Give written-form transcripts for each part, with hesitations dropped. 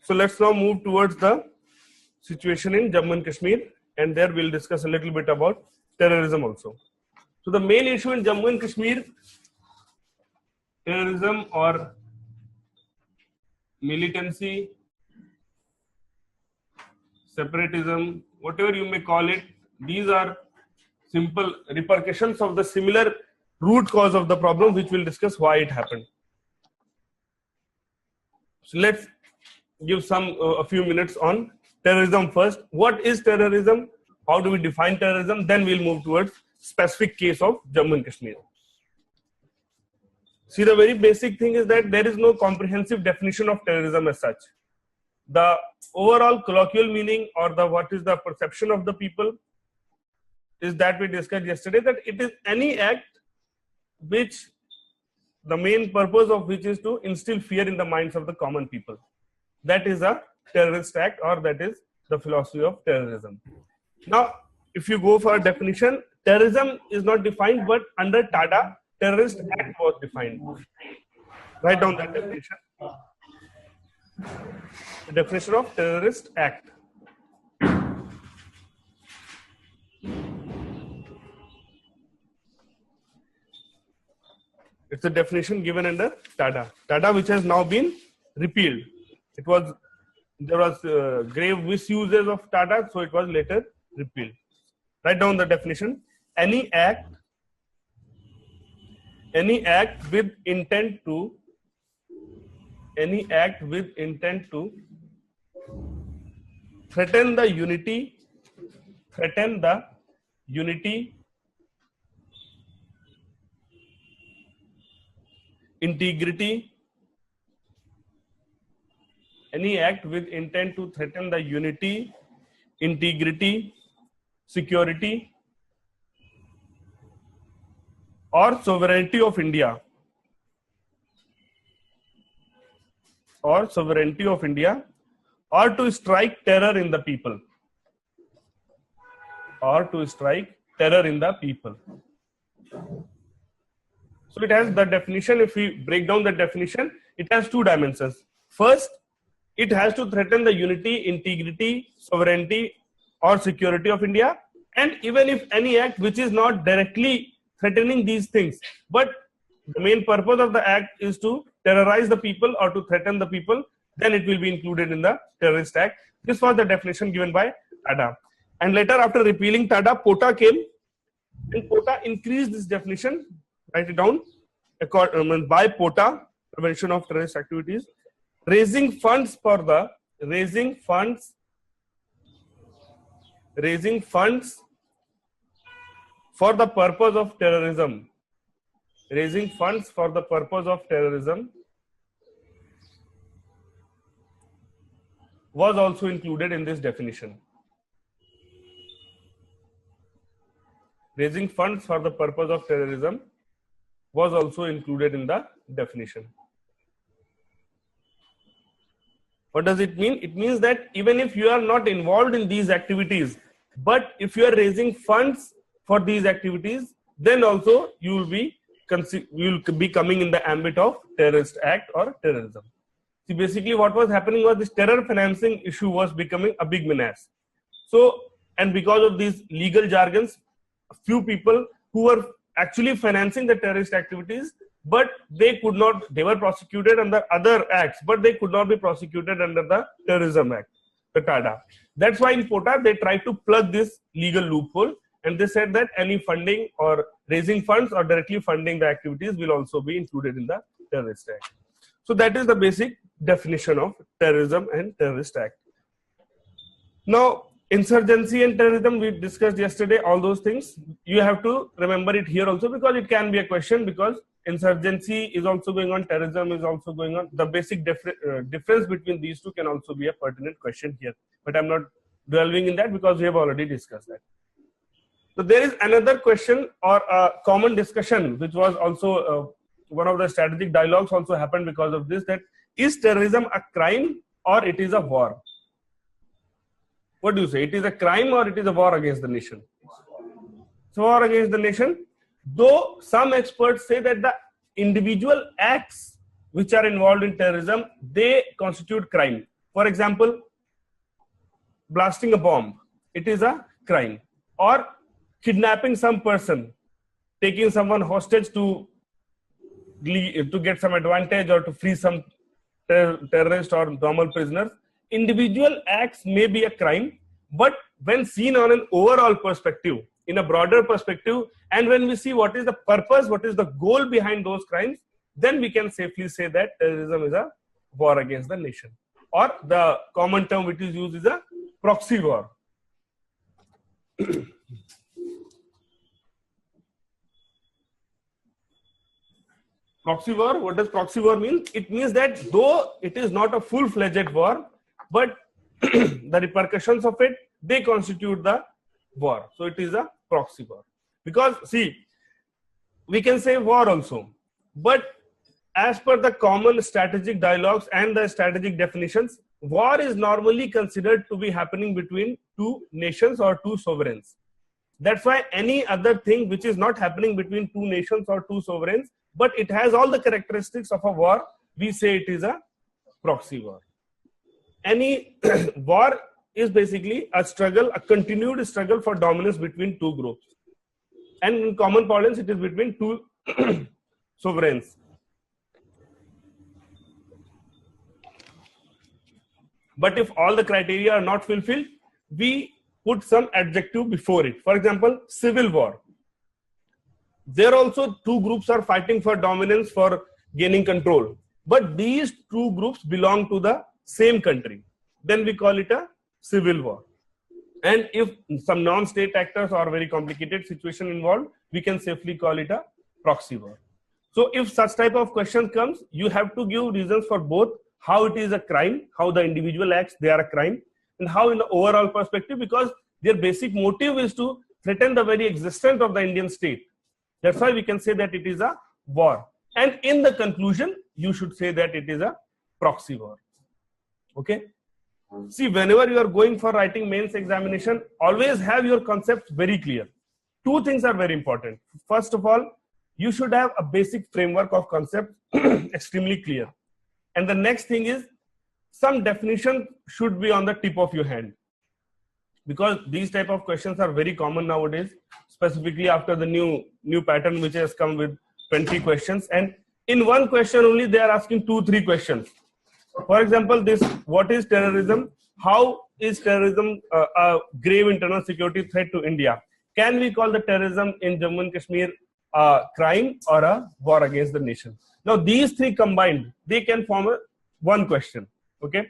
So let's now move towards the situation in Jammu and Kashmir, and there we'll discuss a little bit about terrorism also. So the main issue in Jammu and Kashmir, terrorism or militancy, separatism, whatever you may call it, these are simple repercussions of the similar root cause of the problem, which we'll discuss why it happened. So let's give a few minutes on terrorism first. What is terrorism? How do we define terrorism? Then we'll move towards specific case of Jammu and Kashmir. See, the very basic thing is that there is no comprehensive definition of terrorism as such. The overall colloquial meaning, or what is the perception of the people, is that we discussed yesterday, that it is any act which the main purpose of which is to instill fear in the minds of the common people. That is a terrorist act, or that is the philosophy of terrorism. Now, if you go for a definition, terrorism is not defined, but under TADA, terrorist act was defined. Write down that definition. The definition of terrorist act. It's a definition given under TADA. TADA, which has now been repealed. There was grave misuses of TADA, so it was later repealed. Write down the definition. Any act with intent to threaten the unity, integrity, any act with intent to threaten the unity, integrity, security, or sovereignty of India, or to strike terror in the people, So it has the definition. If we break down the definition, it has two dimensions. First, it has to threaten the unity, integrity, sovereignty, or security of India. And even if any act which is not directly threatening these things, but the main purpose of the act is to terrorize the people or to threaten the people, then it will be included in the terrorist act. This was the definition given by TADA. And later, after repealing TADA, POTA came, and POTA increased this definition. Write it down. By POTA, Prevention of Terrorist Activities, raising funds for the purpose of terrorism. Raising funds for the purpose of terrorism was also included in this definition. Raising funds for the purpose of terrorism was also included in the definition. What does it mean? It means that even if you are not involved in these activities, but if you are raising funds for these activities, then also you will be coming in the ambit of terrorist act or terrorism. See, basically what was happening was this terror financing issue was becoming a big menace. So, and because of these legal jargons, a few people who were actually financing the terrorist activities, but they were prosecuted under other acts, but they could not be prosecuted under the Terrorism Act, the TADA. That's why in POTA, they tried to plug this legal loophole, and they said that any funding or raising funds or directly funding the activities will also be included in the Terrorist Act. So that is the basic definition of terrorism and terrorist act. Now, insurgency and terrorism, we discussed yesterday, all those things. You have to remember it here also, because it can be a question, because insurgency is also going on, terrorism is also going on. The basic difference between these two can also be a pertinent question here. But I'm not delving in that because we have already discussed that. So there is another question or a common discussion, which was also one of the strategic dialogues also happened because of this, that is terrorism a crime or it is a war? What do you say? It is a crime or it is a war against the nation? So war against the nation, though some experts say that the individual acts which are involved in terrorism, they constitute crime. For example, blasting a bomb, it is a crime. Or kidnapping some person, taking someone hostage to get some advantage or to free some terrorist or normal prisoners. Individual acts may be a crime, but when seen on an overall perspective, in a broader perspective, and when we see what is the purpose, what is the goal behind those crimes, then we can safely say that terrorism is a war against the nation. Or the common term which is used is a proxy war. Proxy war, what does proxy war mean? It means that though it is not a full-fledged war, but the repercussions of it, they constitute the war. So it is a proxy war. Because see, we can say war also, but as per the common strategic dialogues and the strategic definitions, war is normally considered to be happening between two nations or two sovereigns. That's why any other thing which is not happening between two nations or two sovereigns, but it has all the characteristics of a war, we say it is a proxy war. Any war is basically a struggle, a continued struggle for dominance between two groups. And in common parlance, it is between two sovereigns. But if all the criteria are not fulfilled, we put some adjective before it. For example, civil war. There also two groups are fighting for dominance, for gaining control. But these two groups belong to the same country. Then we call it a civil war. And if some non-state actors or very complicated situation involved, we can safely call it a proxy war. So if such type of question comes, you have to give reasons for both, how it is a crime, how the individual acts, they are a crime, and how in the overall perspective, because their basic motive is to threaten the very existence of the Indian state. That's why we can say that it is a war. And in the conclusion, you should say that it is a proxy war. Okay? See, whenever you are going for writing mains examination, always have your concepts very clear. Two things are very important. First of all, you should have a basic framework of concepts extremely clear. And the next thing is, some definition should be on the tip of your hand. Because these type of questions are very common nowadays, specifically after the new pattern which has come with 20 questions. And in one question only, they are asking 2-3 questions. For example, this, what is terrorism? How is terrorism a grave internal security threat to India? Can we call the terrorism in Jammu and Kashmir a crime or a war against the nation? Now, these three combined, they can form one question. Okay.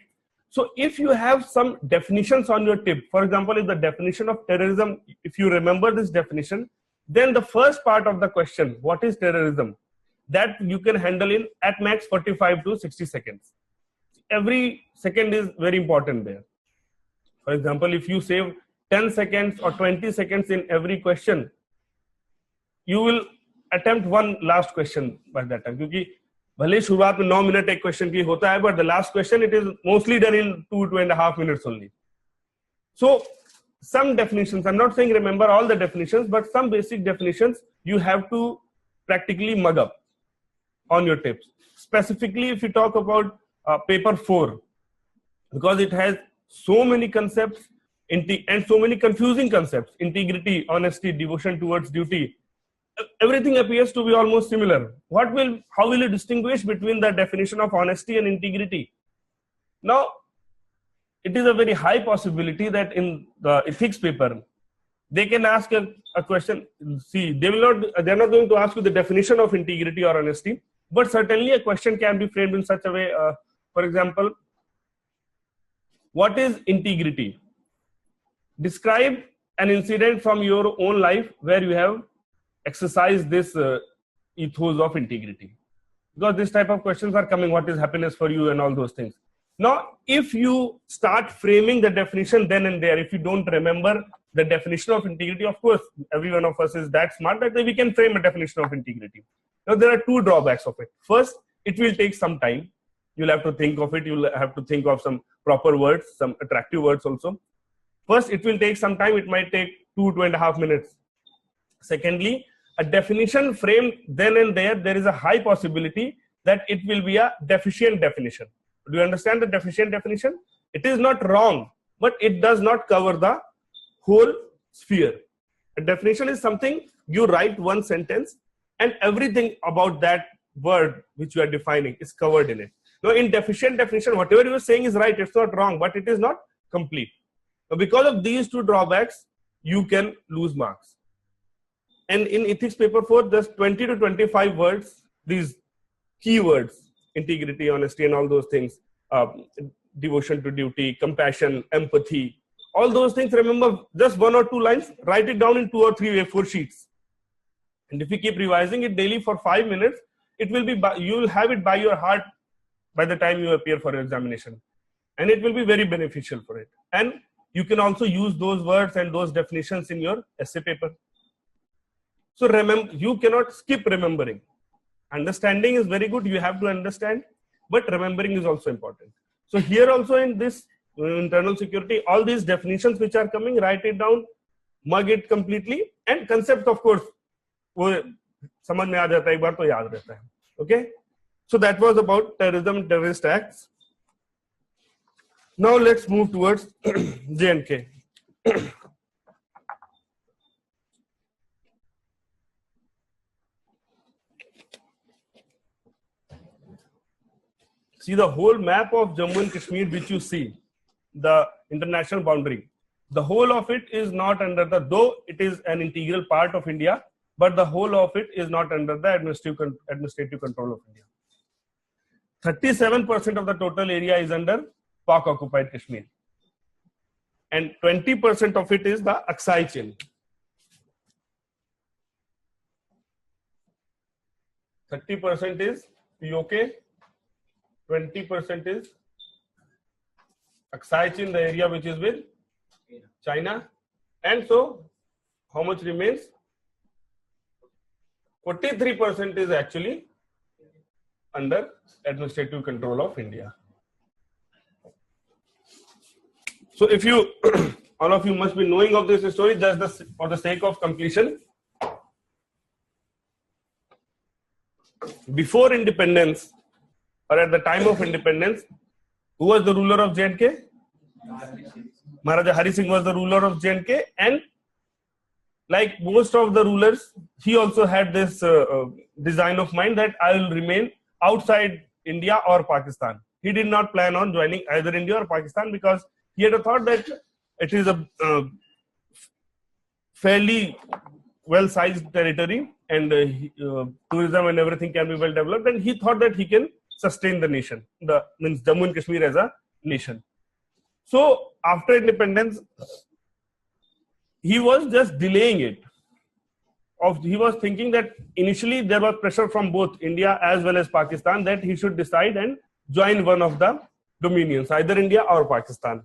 So if you have some definitions on your tip, for example, if the definition of terrorism, if you remember this definition, then the first part of the question, what is terrorism? That you can handle in at max 45 to 60 seconds. Every second is very important there. For example, if you save 10 seconds or 20 seconds in every question, you will attempt one last question by that time. Because भले शुरुआत में 9 minute एक question की होता है, but the last question it is mostly done in 2.5 minutes only. So some definitions, I'm not saying remember all the definitions, but some basic definitions you have to practically mug up on your tips. Specifically, if you talk about paper 4, because it has so many concepts and so many confusing concepts: integrity, honesty, devotion towards duty. Everything appears to be almost similar. How will you distinguish between the definition of honesty and integrity? Now, it is a very high possibility that in the ethics paper, they can ask a question. See, they're not going to ask you the definition of integrity or honesty, but certainly a question can be framed in such a way. For example, what is integrity? Describe an incident from your own life where you have exercised this ethos of integrity. Because this type of questions are coming, what is happiness for you and all those things. Now, if you start framing the definition then and there, if you don't remember the definition of integrity, of course, every one of us is that smart that we can frame a definition of integrity. Now, there are two drawbacks of it. First, it will take some time. You'll have to think of it. You'll have to think of some proper words, some attractive words also. First, it will take some time. It might take 2.5 minutes. Secondly, a definition framed then and there is a high possibility that it will be a deficient definition. Do you understand the deficient definition? It is not wrong, but it does not cover the whole sphere. A definition is something you write one sentence and everything about that word which you are defining is covered in it. Now, in deficient definition, whatever you are saying is right, it's not wrong, but it is not complete. Now, because of these two drawbacks, you can lose marks. And in ethics paper 4, just 20 to 25 words, these keywords, integrity, honesty, and all those things, devotion to duty, compassion, empathy, all those things, remember just 1 or 2 lines, write it down in 2 or 3 A4 sheets. And if you keep revising it daily for 5 minutes, it will be, you will have it by your heart by the time you appear for your examination. And it will be very beneficial for it. And you can also use those words and those definitions in your essay paper. So remember, you cannot skip remembering. Understanding is very good, you have to understand, but remembering is also important. So here also in this internal security, all these definitions which are coming, write it down, mug it completely, and concept, of course, वो समझ में आ जाता है एक बार तो याद रहता है. Okay, so that was about terrorism, terrorist acts. Now let's move towards J&K. See the whole map of Jammu and Kashmir which you see, the international boundary, the whole of it is not under the, though it is an integral part of India, but the whole of it is not under the administrative control of India. 37% of the total area is under Pak occupied Kashmir. And 20% of it is the Aksai Chin. 30% is POK, 20% is Aksai Chin, the area which is with China. And so, how much remains? 43% is actually under administrative control of India. So if you, all of you must be knowing of this story, just for the sake of completion. Before independence, or at the time of independence, who was the ruler of J&K? Maharaja Hari Singh was the ruler of J&K, and like most of the rulers, he also had this design of mind that I will remain outside India or Pakistan. He did not plan on joining either India or Pakistan because he had a thought that it is a fairly well-sized territory and tourism and everything can be well developed, and he thought that he can sustain the nation, means Jammu and Kashmir as a nation. So after independence, he was just delaying it. He was thinking that initially there was pressure from both India as well as Pakistan that he should decide and join one of the dominions, either India or Pakistan.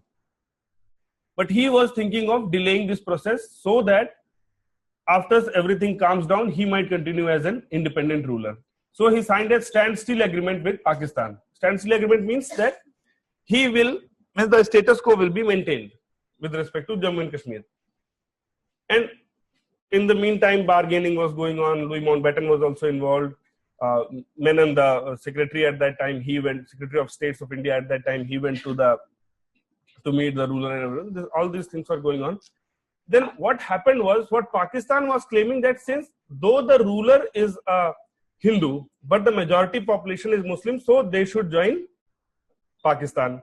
But he was thinking of delaying this process so that after everything calms down, he might continue as an independent ruler. So he signed a standstill agreement with Pakistan. Standstill agreement means that the status quo will be maintained with respect to Jammu and Kashmir. And in the meantime, bargaining was going on. Louis Mountbatten was also involved. Menon, the secretary at that time, Secretary of States of India at that time, he went to meet the ruler and everything. All these things were going on. Then what happened was, what Pakistan was claiming that since though the ruler is a Hindu, but the majority population is Muslim, so they should join Pakistan.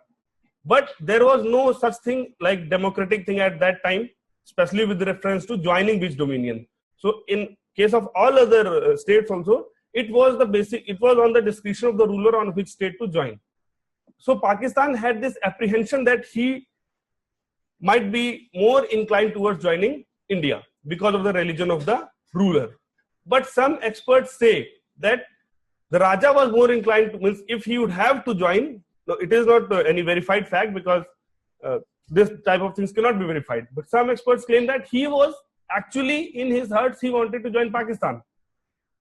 But there was no such thing like democratic thing at that time, especially with reference to joining which dominion. So in case of all other states also, it was on the discretion of the ruler on which state to join. So Pakistan had this apprehension that he might be more inclined towards joining India because of the religion of the ruler. But some experts say that the Raja was more inclined to, means if he would have to join, no, it is not any verified fact because this type of things cannot be verified. But some experts claim that he was actually in his hearts, he wanted to join Pakistan.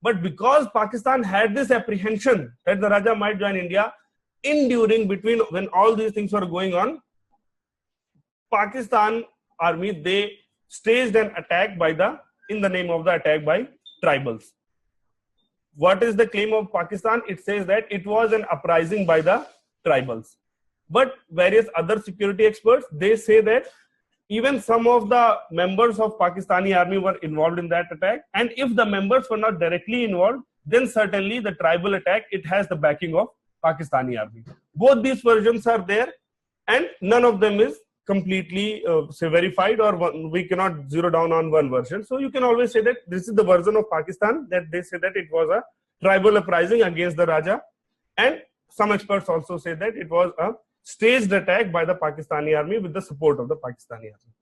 But because Pakistan had this apprehension that the Raja might join India, between when all these things were going on, Pakistan army, they staged an attack in the name of the attack by tribals. What is the claim of Pakistan? It says that it was an uprising by the tribals. But various other security experts, they say that even some of the members of Pakistani army were involved in that attack. And if the members were not directly involved, then certainly the tribal attack, it has the backing of Pakistani army. Both these versions are there, and none of them is completely say verified, or we cannot zero down on one version. So you can always say that this is the version of Pakistan, that they say that it was a tribal uprising against the Raja. And some experts also say that it was a staged attack by the Pakistani army with the support of the Pakistani army.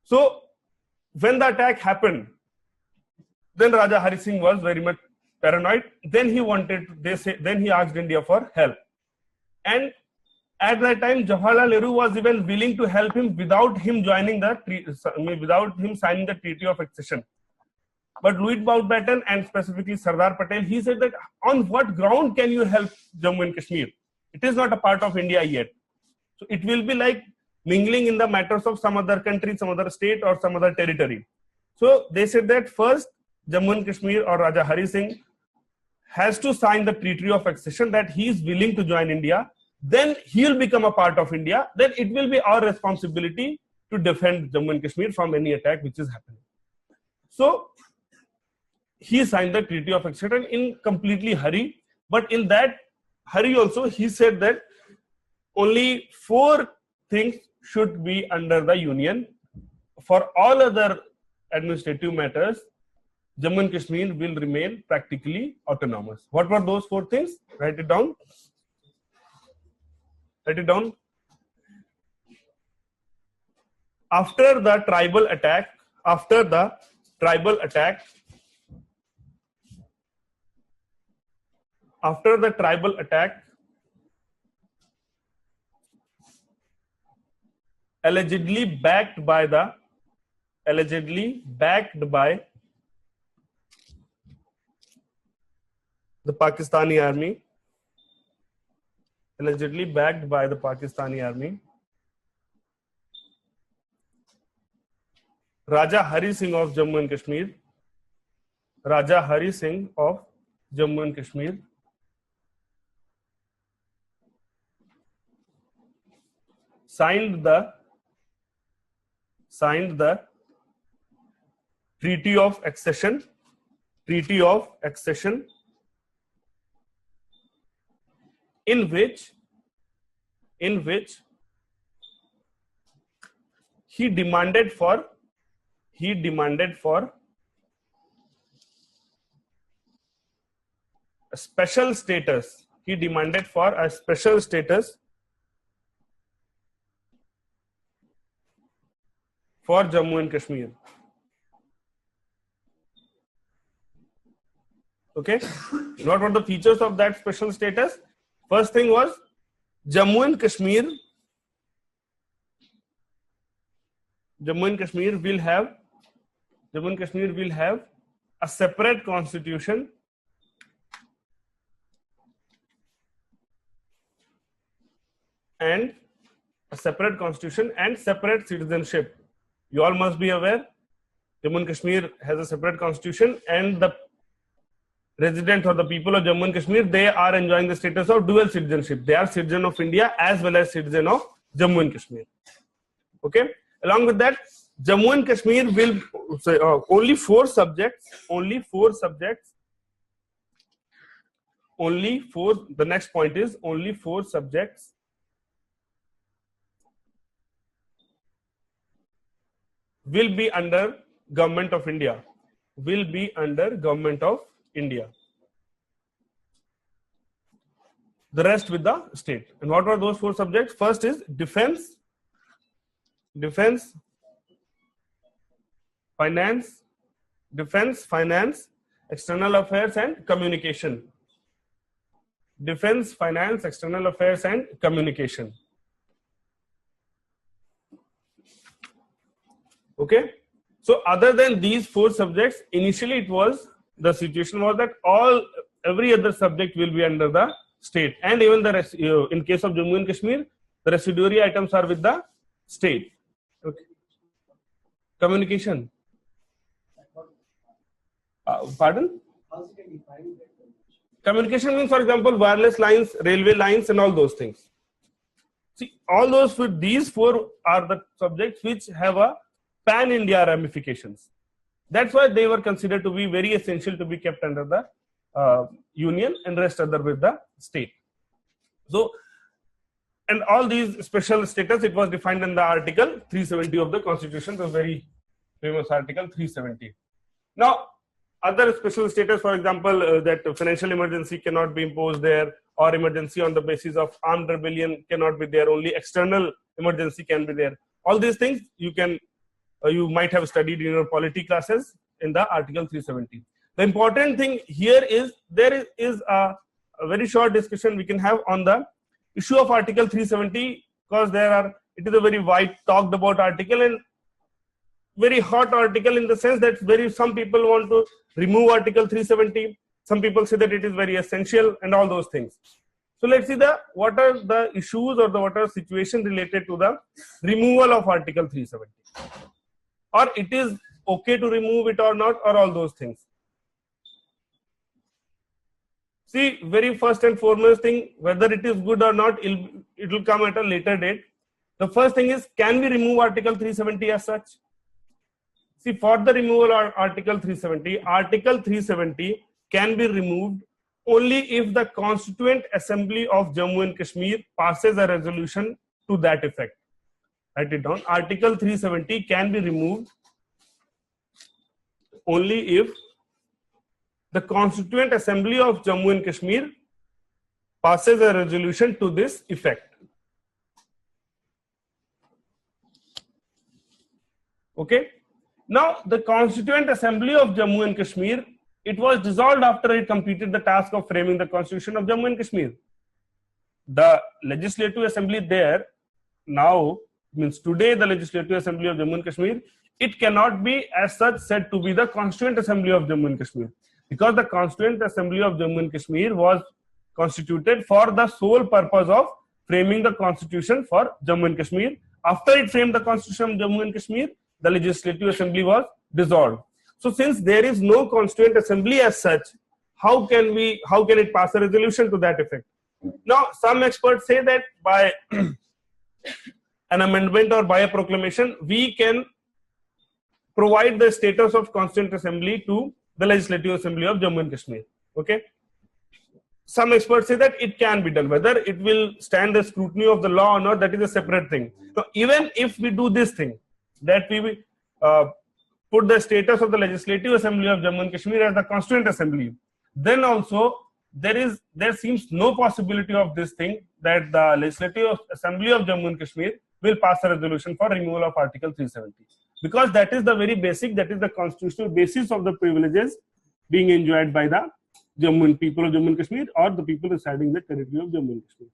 So when the attack happened, then Raja Hari Singh was very much paranoid. Then he asked India for help. And at that time, Jawaharlal Nehru was even willing to help him without him signing the Treaty of Accession. But Louis Mountbatten and specifically Sardar Patel, he said that on what ground can you help Jammu and Kashmir? It is not a part of India yet. So it will be like mingling in the matters of some other country, some other state, or some other territory. So they said that first Jammu and Kashmir, or Raja Hari Singh, has to sign the Treaty of Accession that he is willing to join India. Then he will become a part of India. Then it will be our responsibility to defend Jammu and Kashmir from any attack which is happening. So he signed the Treaty of Accession in completely hurry. But in that hurry also, he said that only 4 things should be under the union. For all other administrative matters, Jammu and Kashmir will remain practically autonomous. What were those 4 things? Write it down. Write it down. After the tribal attack, allegedly backed by the Pakistani army, Raja Hari Singh of Jammu and Kashmir signed the Treaty of Accession, in which he demanded for a special status. For Jammu and Kashmir. Okay. What were the features of that special status? First thing was Jammu and Kashmir will have a separate constitution and separate citizenship. You all must be aware, Jammu and Kashmir has a separate constitution, and the residents or the people of Jammu and Kashmir, they are enjoying the status of dual citizenship. They are citizen of India as well as citizen of Jammu and Kashmir. Okay. Along with that, Jammu and Kashmir will say only 4 subjects. The next point is only 4 subjects will be under government of India. The rest with the state. And what are those 4 subjects? First is defense, finance, external affairs and communication. Defense, finance, external affairs and communication. Okay. So other than these 4 subjects, initially the situation was that every other subject will be under the state, and even the rest, in case of Jammu and Kashmir, the residuary items are with the state. Okay. Communication. Pardon? Communication means, for example, wireless lines, railway lines, and all those things. See, all those with these four are the subjects which have a pan-India ramifications. That's why they were considered to be very essential to be kept under the union and rest other with the state. So, and all these special status, it was defined in the Article 370 of the Constitution, the very famous Article 370. Now, other special status, for example, that financial emergency cannot be imposed there, or emergency on the basis of armed rebellion cannot be there, only external emergency can be there. All these things you can, you might have studied in your polity classes in the Article 370. The important thing here is there is a very short discussion we can have on the issue of Article 370, because it is a very wide talked about article and very hot article, in the sense that some people want to remove Article 370. Some people say that it is very essential and all those things. So let's see what are the issues or what are situation related to the removal of Article 370, or it is okay to remove it or not, or all those things. See, very first and foremost thing, whether it is good or not, it will come at a later date. The first thing is, can we remove Article 370 as such? See, for the removal of Article 370 can be removed only if the Constituent Assembly of Jammu and Kashmir passes a resolution to that effect. Write it down. Article 370 can be removed only if the Constituent Assembly of Jammu and Kashmir passes a resolution to this effect. Okay. Now, the Constituent Assembly of Jammu and Kashmir, it was dissolved after it completed the task of framing the Constitution of Jammu and Kashmir. The Legislative Assembly there now, means today the Legislative Assembly of Jammu and Kashmir, it cannot be as such said to be the Constituent Assembly of Jammu and Kashmir, because the Constituent Assembly of Jammu and Kashmir was constituted for the sole purpose of framing the Constitution for Jammu and Kashmir. After it framed the Constitution of Jammu and Kashmir, the Legislative Assembly was dissolved. So since there is no Constituent Assembly as such, how can it pass a resolution to that effect? Now, some experts say that by an amendment or by a proclamation, we can provide the status of Constituent Assembly to the Legislative Assembly of Jammu and Kashmir. Okay. Some experts say that it can be done. Whether it will stand the scrutiny of the law or not, that is a separate thing. So even if we do this thing, that we will put the status of the Legislative Assembly of Jammu and Kashmir as the Constituent Assembly, then also there seems no possibility of this thing, that the Legislative Assembly of Jammu and Kashmir will pass a resolution for removal of Article 370, because that is the very basic, that is the constitutional basis of the privileges being enjoyed by the people of Jammu and Kashmir, or the people residing in the territory of Jammu and Kashmir.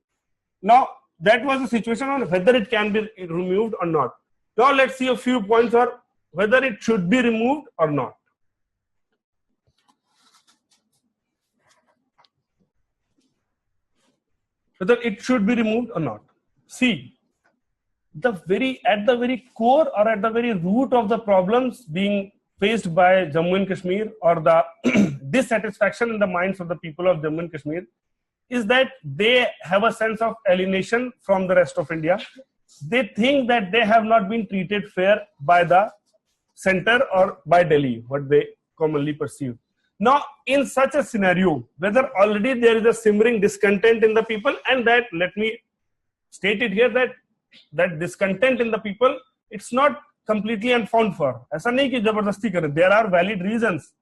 Now, that was the situation on whether it can be removed or not. Now let's see a few points on whether it should be removed or not. Whether it should be removed or not. See, at the very core or at the very root of the problems being faced by Jammu and Kashmir, or the dissatisfaction in the minds of the people of Jammu and Kashmir, is that they have a sense of alienation from the rest of India. They think that they have not been treated fair by the center or by Delhi, what they commonly perceive. Now, in such a scenario, whether already there is a simmering discontent in the people, and that, let me state it here, that discontent in the people, it's not completely unfounded for. ऐसा नहीं कि जबरदस्ती करें. There are valid reasons.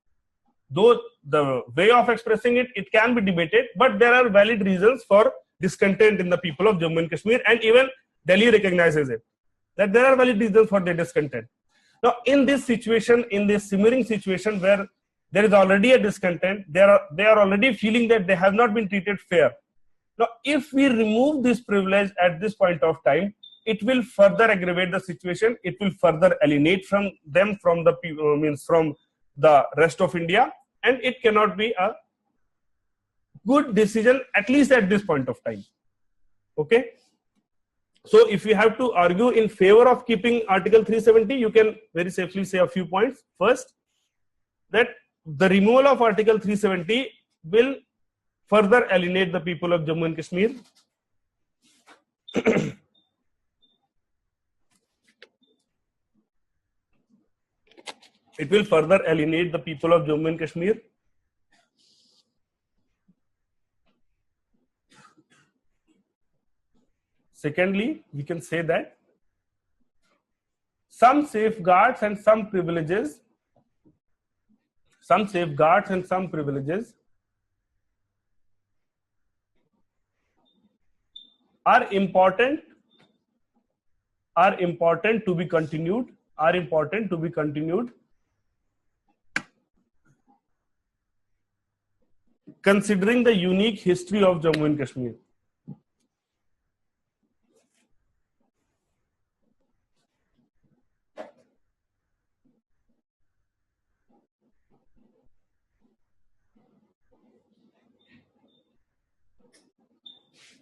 Though the way of expressing it can be debated, but there are valid reasons for discontent in the people of Jammu and Kashmir, and even Delhi recognizes it, that there are valid reasons for their discontent. Now, in this situation, in this simmering situation where there is already a discontent, they are already feeling that they have not been treated fair. Now, if we remove this privilege at this point of time, it will further aggravate the situation. It will further alienate from them, from the people, from the rest of India, and it cannot be a good decision, at least at this point of time. Okay. So if you have to argue in favor of keeping Article 370, you can very safely say a few points. First, that the removal of Article 370 will further alienate the people of Jammu and Kashmir. It will further alienate the people of Jammu and Kashmir. Secondly, we can say that some safeguards and some privileges are important to be continued, considering the unique history of Jammu and Kashmir.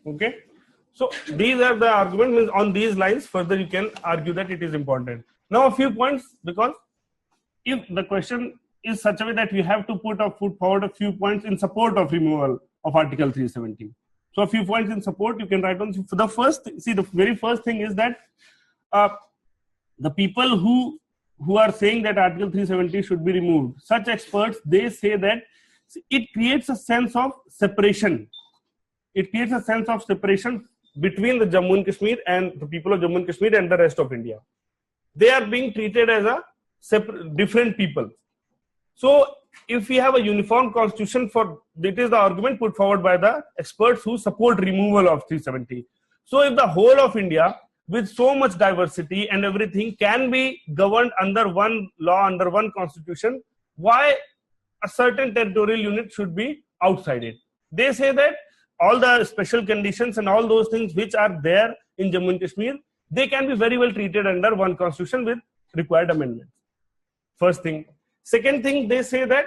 Okay, so these are the arguments. Means on these lines, further you can argue that it is important. Now a few points, because if the question is such a way that we have to put forward a few points in support of removal of Article 370. So a few points in support you can write on. For the first, the very first thing is that the people who are saying that Article 370 should be removed, such experts, they say that it creates a sense of separation. It creates a sense of separation between the Jammu and Kashmir and the people of Jammu and Kashmir and the rest of India. They are being treated as a different people. So if we have a uniform constitution, it is the argument put forward by the experts who support removal of 370. So if the whole of India with so much diversity and everything can be governed under one law, under one constitution, why a certain territorial unit should be outside it? They say that all the special conditions and all those things which are there in Jammu and Kashmir, they can be very well treated under one constitution with required amendments. First thing. Second thing, they say that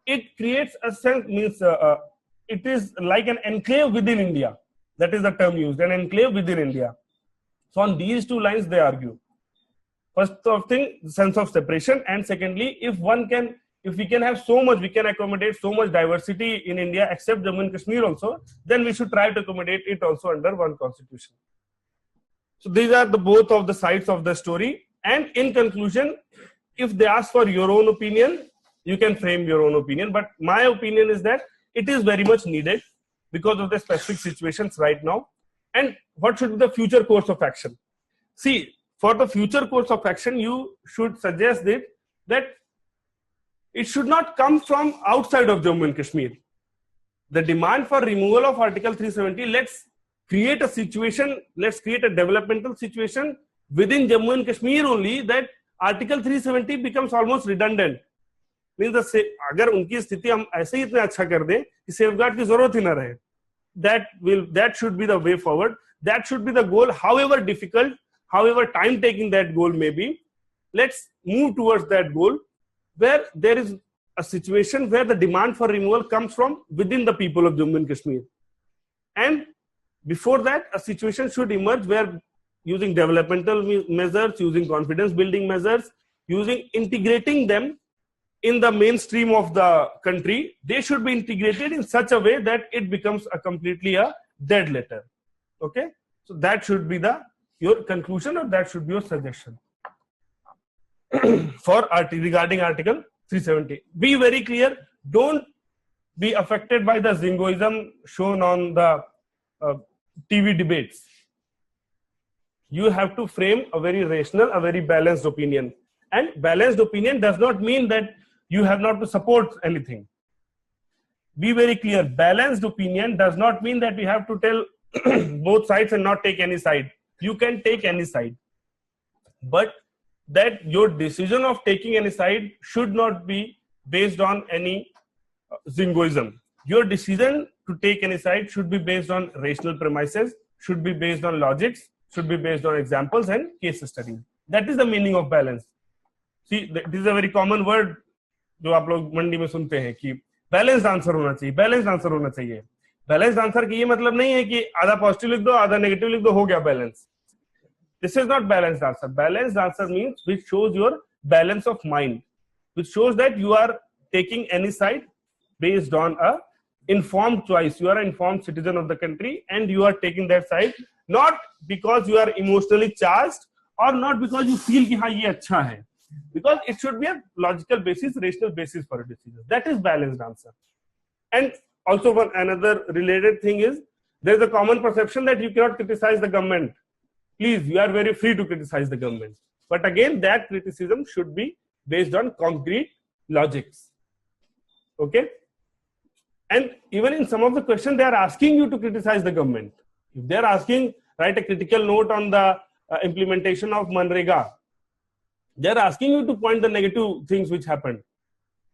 it creates a sense, means it is like an enclave within India. That is the term used, an enclave within India. So on these two lines they argue. First of thing, sense of separation, and secondly, if we can have so much, we can accommodate so much diversity in India except Jammu and Kashmir also, then we should try to accommodate it also under one constitution. So these are both of the sides of the story. And in conclusion, if they ask for your own opinion, you can frame your own opinion. But my opinion is that it is very much needed because of the specific situations right now. And what should be the future course of action? See, for the future course of action, you should suggest that it should not come from outside of Jammu and Kashmir. The demand for removal of Article 370, let's create a situation, let's create a developmental situation within Jammu and Kashmir only, that Article 370 becomes almost redundant. Means अगर उनकी स्थिति हम ऐसे ही इतना अच्छा कर दें कि safeguard की जरूरत ही ना रहे, that should be the way forward. That should be the goal, however difficult, however time taking that goal may be. Let's move towards that goal, where there is a situation where the demand for removal comes from within the people of Jammu and Kashmir. And before that, a situation should emerge where using developmental measures, using confidence building measures, integrating them in the mainstream of the country, they should be integrated in such a way that it becomes completely a dead letter. Okay, so that should be your conclusion, or that should be your suggestion regarding Article 370. Be very clear. Don't be affected by the Zingoism shown on the TV debates. You have to frame a very rational, a very balanced opinion. And balanced opinion does not mean that you have not to support anything. Be very clear. Balanced opinion does not mean that you have to tell both sides and not take any side. You can take any side. But that your decision of taking any side should not be based on any Zingoism. Your decision to take any side should be based on rational premises, should be based on logics, should be based on examples and case studies. That is the meaning of balance. See, this is a very common word जो आप लोग मंडी में सुनते हैं कि balanced answer होना चाहिए, balanced answer होना चाहिए. बैलेंस्ड आंसर की ये मतलब नहीं है कि आधा पॉजिटिव लिख दो, आधा नेगेटिव लिख दो, हो गया balance. This is not balanced answer. Balanced answer means which shows your balance of mind, which shows that you are taking any side based on a informed choice. You are an informed citizen of the country and you are taking that side not because you are emotionally charged or not because you feel कि हाँ ये अच्छा है. because it should be a logical basis, rational basis for a decision. That is balanced answer. And also another related thing is, there is a common perception that you cannot criticize the government. Please, you are very free to criticize the government. But again, that criticism should be based on concrete logics. Okay? And even in some of the questions, they are asking you to criticize the government. If they are asking, write a critical note on the implementation of Manrega, they are asking you to point the negative things which happened.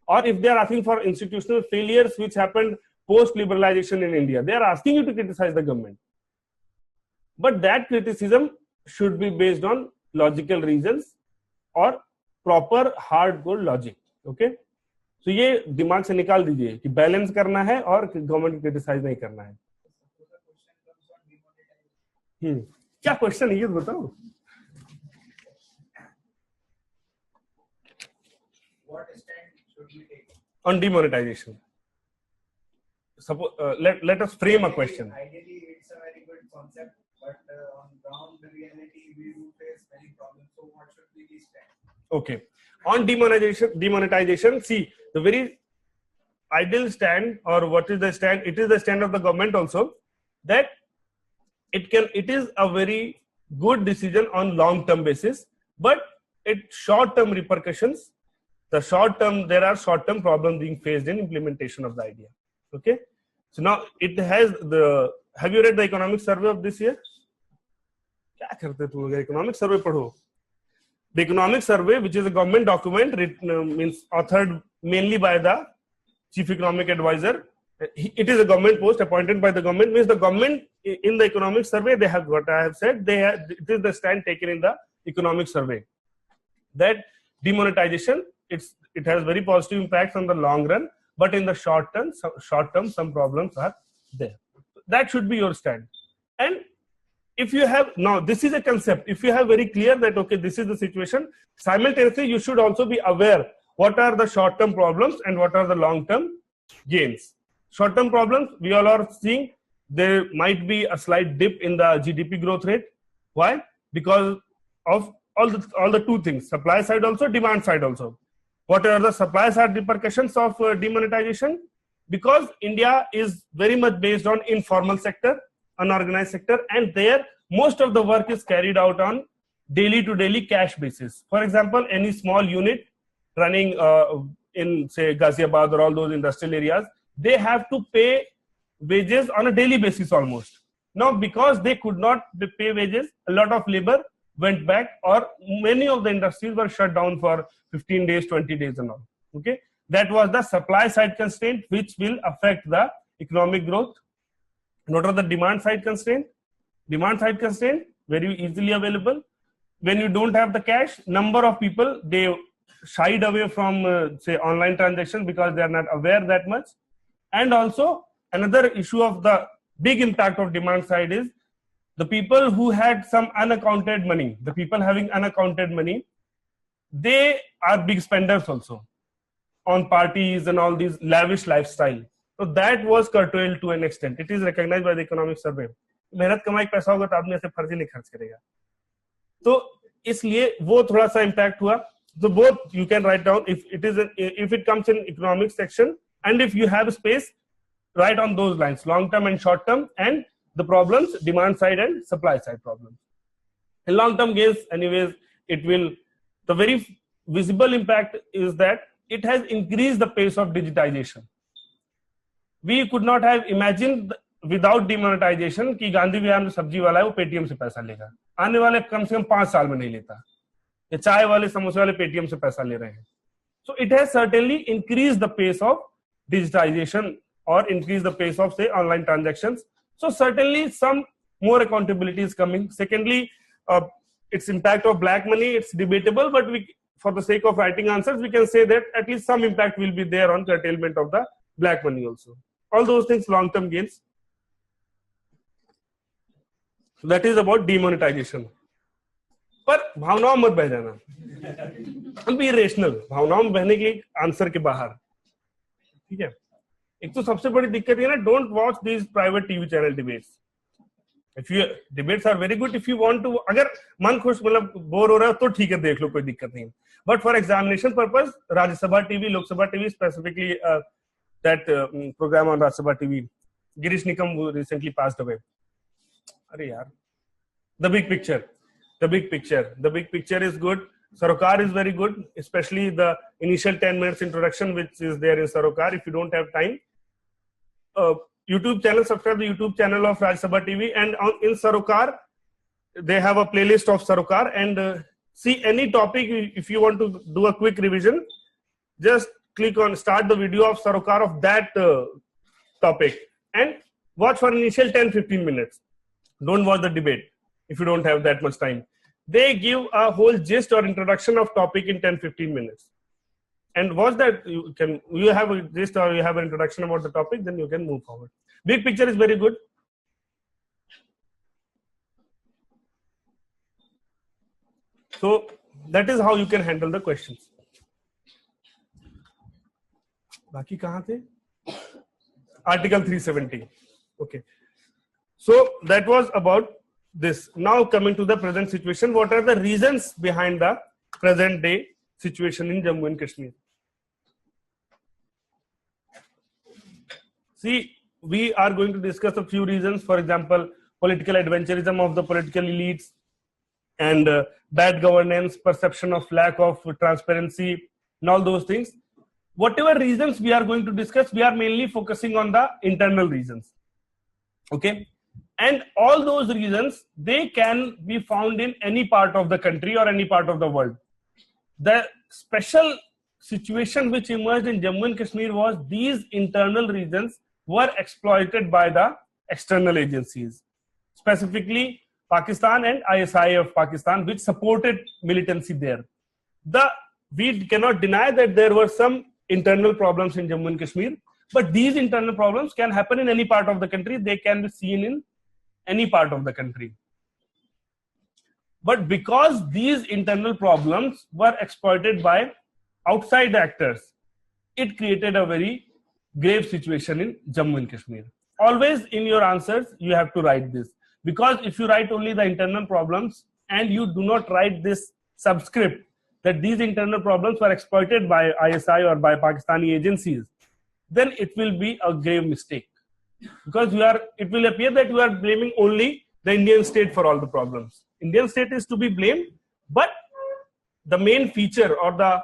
Or if they are asking for institutional failures which happened post-liberalization in India, they are asking you to criticize the government. But that criticism should be based on logical reasons or proper hardcore logic. Okay? So ये दिमाग से निकाल दीजिए कि balance करना है और government criticise नहीं करना है. क्या क्वेश्चन है ये बताओ. What stand should we take on demonetization? Suppose let us frame a question. Ideally, it's a very good concept, but on ground, the reality, we do face many problems. So, what should be the stand? Okay, on demonetization. See, the very ideal stand, or what is the stand? It is the stand of the government also, that it is a very good decision on long-term basis, but it short-term repercussions. There are short-term problems being faced in implementation of the idea. Okay, so now it has have you read the economic survey of this year? क्या करते तुम लोग economic survey पढ़ो. The economic survey, which is a government document, means authored mainly by the chief economic advisor. It is a government post appointed by the government. Means the government in the economic survey, they have what I have said. It is the stand taken in the economic survey that demonetization, it has very positive impacts on the long run, but in the short term some problems are there. That should be your stand. And if you have, now this is a concept, if you have very clear that okay, this is the situation, simultaneously you should also be aware what are the short term problems and what are the long term gains. Short term problems, we all are seeing there might be a slight dip in the GDP growth rate. Why? Because of all the two things, supply side also, demand side also. What are the supply side repercussions of demonetization? Because India is very much based on informal sector, unorganized sector, and there most of the work is carried out on daily to daily cash basis. For example, any small unit running in say Ghaziabad or all those industrial areas, they have to pay wages on a daily basis almost. Now, because they could not pay wages, a lot of labor went back, or many of the industries were shut down for 15 days, 20 days and all. Okay, that was the supply side constraint which will affect the economic growth. What are the demand side constraint? Demand side constraint, very easily available. When you don't have the cash, number of people, they shied away from say online transactions because they are not aware that much. And also another issue of the big impact of demand side is the people who had some unaccounted money, the people having unaccounted money, they are big spenders also on parties and all these lavish lifestyle. So that was curtailed to an extent. It is recognized by the economic survey. मेहनत कमाई पैसा होगा तो आदमी ऐसे फर्जी नहीं खर्च करेगा. तो इसलिए वो थोड़ा सा impact हुआ. So both you can write down if it comes in economic section, and if you have space, write on those lines, long term and short term, and the problems, demand side and supply side problems. In long term gains, anyways, it will, the very visible impact is that it has increased the pace of digitization. We could not have imagined without demonetization कि गांधी विहार में सब्जी वाला है वो Paytm से पैसा लेगा. आने वाले कम से कम 5 साल में नहीं लेता. ये चाय वाले समोसे वाले पेटीएम से पैसा ले रहे हैं. So it has certainly increased the pace of digitization or increased the pace of say online transactions. So certainly some more accountability is coming. Secondly, its impact of black money, it's debatable, but for the sake of writing answers, we can say that at least some impact will be there on curtailment of the black money also. All those things, long-term gains. So that is about demonetization. पर भावनाओं मत बह जाना. Don't be irrational. भावनाओं में बहने के answer के बाहर. ठीक है. एक तो सबसे बड़ी दिक्कत है ना, don't watch these private TV channel debates. If you debates are very good, if you want to, अगर मन खुश मतलब बोर हो रहा है तो ठीक है देख लो, कोई दिक्कत नहीं. But for examination purpose, Rajya Sabha TV, Lok Sabha TV, specifically that program on Rajya Sabha TV, Girish Nikam who recently passed away. अरे यार, the big picture is good. Sarokar is very good, especially the initial 10 minutes introduction which is there in Sarokar. If you don't have time, YouTube channel, subscribe the YouTube channel of Rajya Sabha TV, and in Sarokar they have a playlist of Sarokar, and see any topic. If you want to do a quick revision, just click on start the video of Sarokar of that topic and watch for initial 10-15 minutes. Don't watch the debate if you don't have that much time. They give a whole gist or introduction of topic in 10-15 minutes. And watch that. You have a gist or you have an introduction about the topic, then you can move forward. Big picture is very good. So that is how you can handle the questions. Baki kahan the? Article 370. Okay. So that was about this. Now coming to the present situation, what are the reasons behind the present day situation in Jammu and Kashmir? See, we are going to discuss a few reasons. For example, political adventurism of the political elites and bad governance, perception of lack of transparency, and all those things. Whatever reasons we are going to discuss, we are mainly focusing on the internal reasons. Okay. And all those reasons, they can be found in any part of the country or any part of the world. The special situation which emerged in Jammu and Kashmir was these internal reasons were exploited by the external agencies, specifically Pakistan and ISI of Pakistan, which supported militancy there. We cannot deny that there were some internal problems in Jammu and Kashmir, but these internal problems can happen in any part of the country. They can be seen in any part of the country. But because these internal problems were exploited by outside actors, it created a very grave situation in Jammu and Kashmir. Always in your answers, you have to write this. Because if you write only the internal problems and you do not write this subscript that these internal problems were exploited by ISI or by Pakistani agencies, then it will be a grave mistake. Because it will appear that you are blaming only the Indian state for all the problems. Indian state is to be blamed, but the main feature or the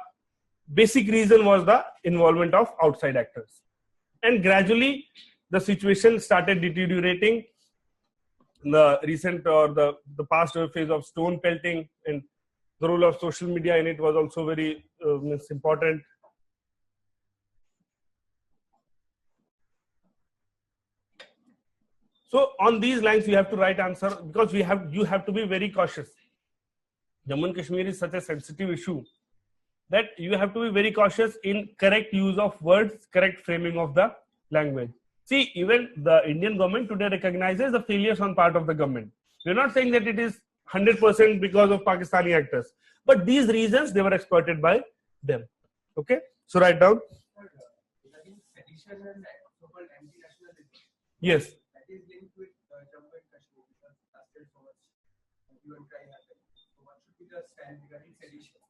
basic reason was the involvement of outside actors. And gradually, the situation started deteriorating. The recent or the past phase of stone pelting and the role of social media in it was also very important. So on these lines, you have to write answer because you have to be very cautious. Jammu and Kashmir is such a sensitive issue that you have to be very cautious in correct use of words, correct framing of the language. See, even the Indian government today recognizes the failures on part of the government. We're not saying that it is 100% because of Pakistani actors, but these reasons, they were exploited by them. Okay, so write down. Yes. Is linked with Jammu and Kashmir because after so much you and try happen. So what should be the stand regarding sedition?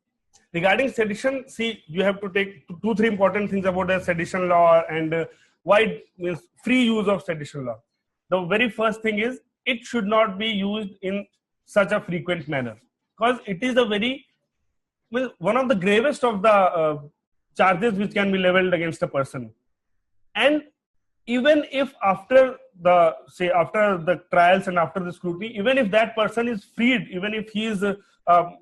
Regarding sedition, see, you have to take 2-3 important things about the sedition law and why means free use of sedition law. The very first thing is it should not be used in such a frequent manner because it is one of the gravest of the charges which can be leveled against a person. And even if after the trials and after the scrutiny, even if that person is freed, even if he is even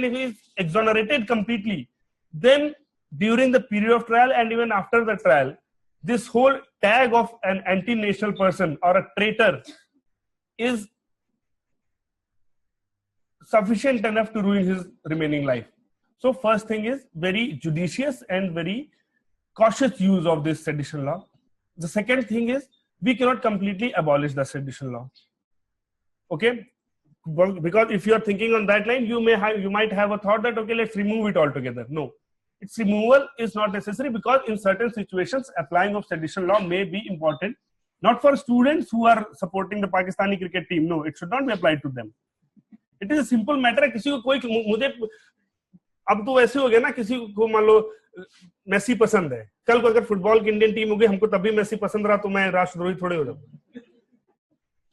if he is exonerated completely, then during the period of trial and even after the trial, this whole tag of an anti-national person or a traitor is sufficient enough to ruin his remaining life. So first thing is very judicious and very cautious use of this sedition law. The second thing is we cannot completely abolish the sedition law. Okay, because if you are thinking on that line, you might have a thought that okay, let's remove it altogether. No, its removal is not necessary because in certain situations, applying of sedition law may be important Not for students who are supporting the Pakistani cricket team. No, it should not be applied to them. It is a simple matter. किसी को कोई मुझे अब तो वैसे हो गया ना, किसी को मान लो मेसी पसंद है, कल को अगर फुटबॉल की इंडियन टीम होगी, हमको तभी मेसी पसंद रहा तो मैं राष्ट्रद्रोही थोड़े हो जाऊंगा.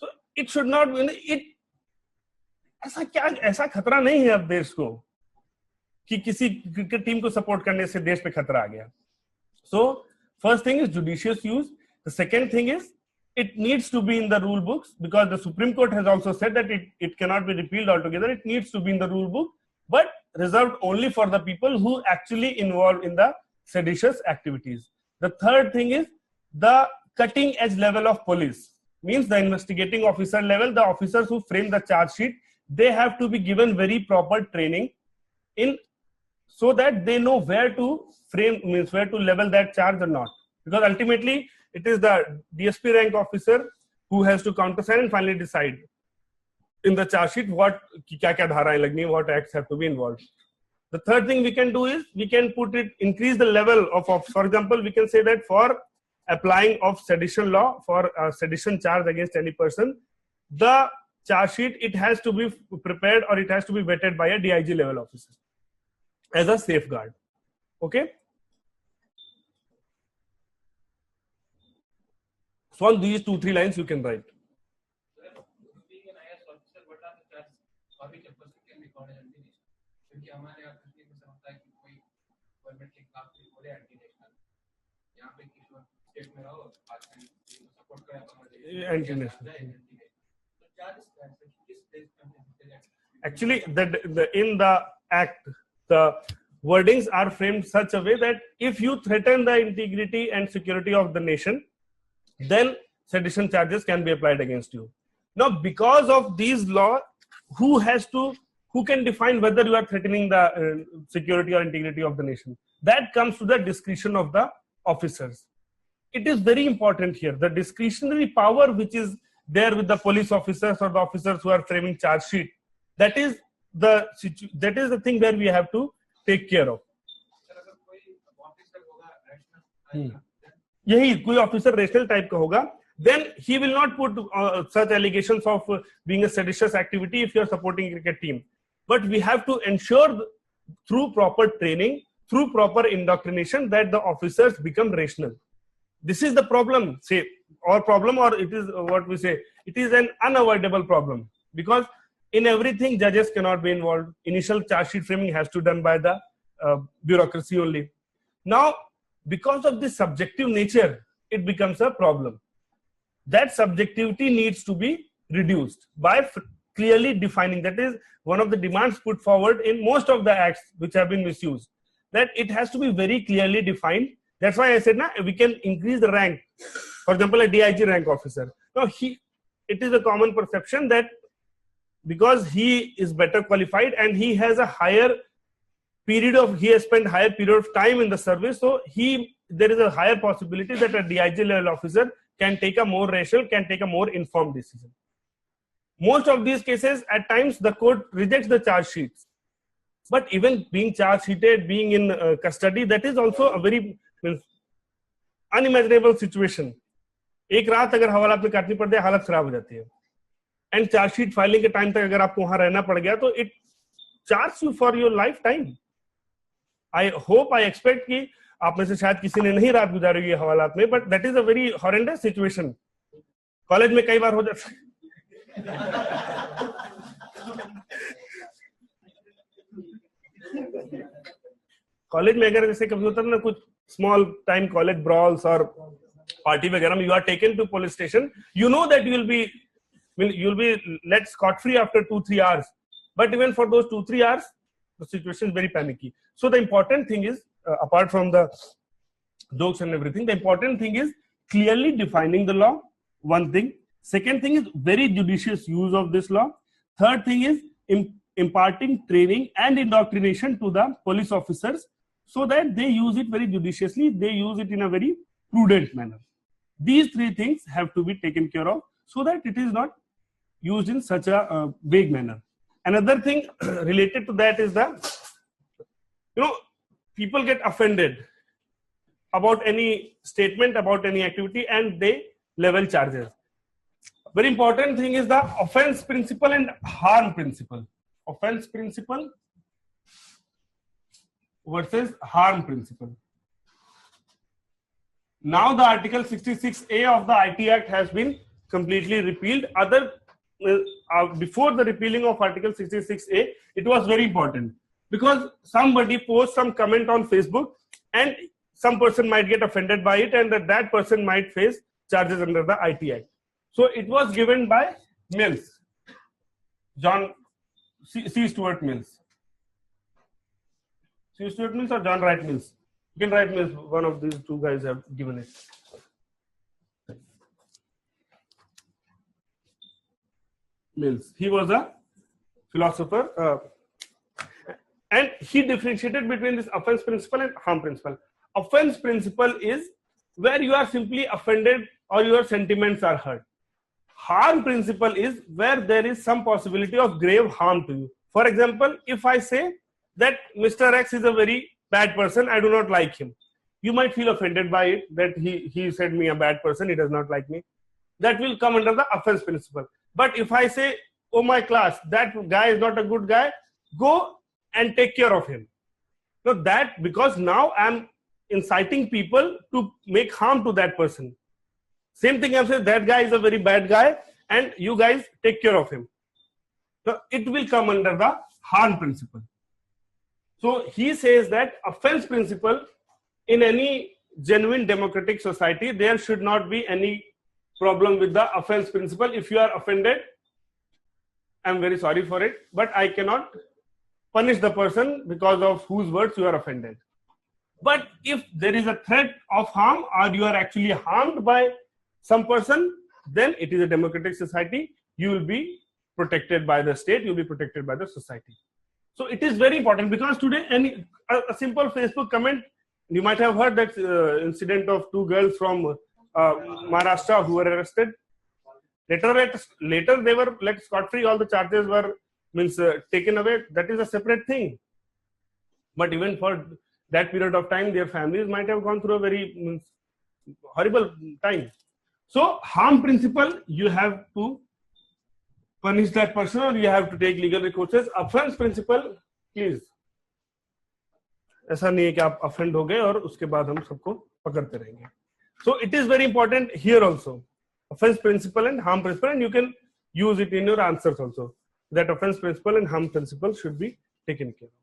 So it should not be, ऐसा खतरा नहीं है अब देश को कि किसी क्रिकेट टीम को सपोर्ट करने से देश पे खतरा आ गया. So first thing is judicious use. The second thing is it needs to be in the rule books, because the Supreme Court has also said that it cannot be repealed altogether. It needs to be in the rule book, but reserved only for the people who actually involved in the seditious activities. The third thing is the cutting edge level of police, means the investigating officer level, the officers who frame the charge sheet, they have to be given very proper training in, so that they know where to frame, means where to level that charge or not. Because ultimately it is the DSP rank officer who has to countersign and finally decide in the charge sheet what kya dharaएं लगनी, what acts have to be involved. The third thing we can do is we can increase the level of, for example, we can say that for applying of sedition law, for a sedition charge against any person, the charge sheet, it has to be prepared or it has to be vetted by a DIG level officer as a safeguard. Okay. So on these 2-3 lines you can write. Being an IS officer, what are the charges for which a person can be called as anti-national? क्योंकि हमारे यहाँ कश्मीर में समझता है कि कोई government के खिलाफ कोई बोले एंटी-नेशनल, यहाँ पे किसी स्टेट में रहो, पाकिस्तान को सपोर्ट करे तो एंटी-नेशनल. So charges किस देश में? Actually, in the act, the wordings are framed such a way that if you threaten the integrity and security of the nation, then sedition charges can be applied against you. Now, because of these laws, who can define whether you are threatening the security or integrity of the nation? That comes to the discretion of the officers. It is very important here. The discretionary power which is there with the police officers or the officers who are framing charge sheet, that is the thing where we have to take care of. यही कोई officer rational type का होगा, then he will not put such allegations of being a seditious activity if you are supporting a cricket team. But we have to ensure through proper training, through proper indoctrination, that the officers become rational. This is the problem, or it is what we say, it is an unavoidable problem, because in everything judges cannot be involved. Initial charge sheet framing has to be done by the bureaucracy only. Now, because of this subjective nature, it becomes a problem. That subjectivity needs to be reduced by clearly defining. That is one of the demands put forward in most of the acts which have been misused, that it has to be very clearly defined. That's why I said we can increase the rank. For example, a DIG rank officer. Now, it is a common perception that because he is better qualified and he has a higher he has spent higher period of time in the service, so there is a higher possibility that a DIG level officer can take a more rational, can take a more informed decision. Most of these cases, at times, the court rejects the charge sheets. But even being charge sheeted, being in custody, that is also a very unimaginable situation. एक रात अगर हवालात में काटनी पड़ जाए, हालत खराब हो जाती है. And charge sheet filing के टाइम तक अगर आपको वहां रहना पड़ गया, तो it charges you for your lifetime. I hope, I expect कि आप में से शायद किसी ने नहीं रात गुजारी हुई हवालात में, but that is a very horrendous situation. College में कई बार हो जाता है. कॉलेज में अगर जैसे कभी होता है ना कुछ small time college brawls or party वगैरह में, you are taken to police station, you know that you'll be let scot free after 2-3 hours, but even for those 2-3 hours the situation is very panicky. So the important thing is, apart from the jokes and everything, the important thing is clearly defining the law, one thing. Second thing is very judicious use of this law. Third thing is imparting training and indoctrination to the police officers so that they use it very judiciously, they use it in a very prudent manner. These three things have to be taken care of so that it is not used in such a vague manner. Another thing related to that is people get offended about any statement, about any activity, and they level charges. Very important thing is the offense principle and harm principle. Offense principle versus harm principle. Now the Article 66A of the IT Act has been completely repealed. Before the repealing of Article 66A, it was very important because somebody posts some comment on Facebook and some person might get offended by it, and that person might face charges under the IT Act. So it was given by Mills, John C. Stuart Mills. C. Stuart Mills or John Wright Mills? You can write Mills. One of these two guys have given it. Mills. He was a philosopher, and he differentiated between this offense principle and harm principle. Offense principle is where you are simply offended or your sentiments are hurt. Harm principle is where there is some possibility of grave harm to you. For example, if I say that Mr. X is a very bad person, I do not like him, you might feel offended by it, that he said me a bad person, he does not like me. That will come under the offense principle. But if I say, oh my class, that guy is not a good guy, go and take care of him. Now that, because now I am inciting people to make harm to that person. Same thing I am saying, that guy is a very bad guy and you guys take care of him. So it will come under the harm principle. So he says that offense principle, in any genuine democratic society, there should not be any problem with the offense principle. If you are offended, I'm very sorry for it, but I cannot punish the person because of whose words you are offended. But if there is a threat of harm or you are actually harmed by some person, then it is a democratic society. You will be protected by the state, you will be protected by the society. So it is very important, because today a simple Facebook comment, you might have heard that incident of two girls from Maharashtra who were arrested. Later they were let scot-free, all the charges were taken away. That is a separate thing. But even for that period of time, their families might have gone through a very horrible time. So harm principle, you have to punish that person or you have to take legal recourses. Offense principle, please. ऐसा नहीं है कि आप offend हो गए और उसके बाद हम सबको पकड़ते रहेंगे. So it is very important here also. Offense principle and harm principle, and you can use it in your answers also. That offense principle and harm principle should be taken care of.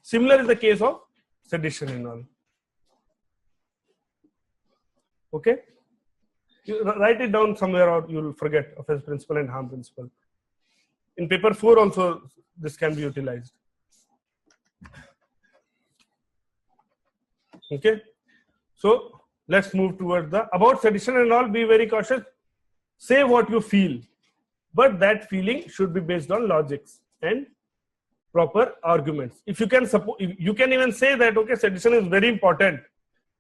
Similar is the case of sedition and all. Okay? You write it down somewhere or you will forget offense principle and harm principle. In paper 4 also this can be utilized. Okay? So let's move towards about sedition and all. Be very cautious. Say what you feel, but that feeling should be based on logics and proper arguments. If you can you can even say that, okay, sedition is very important,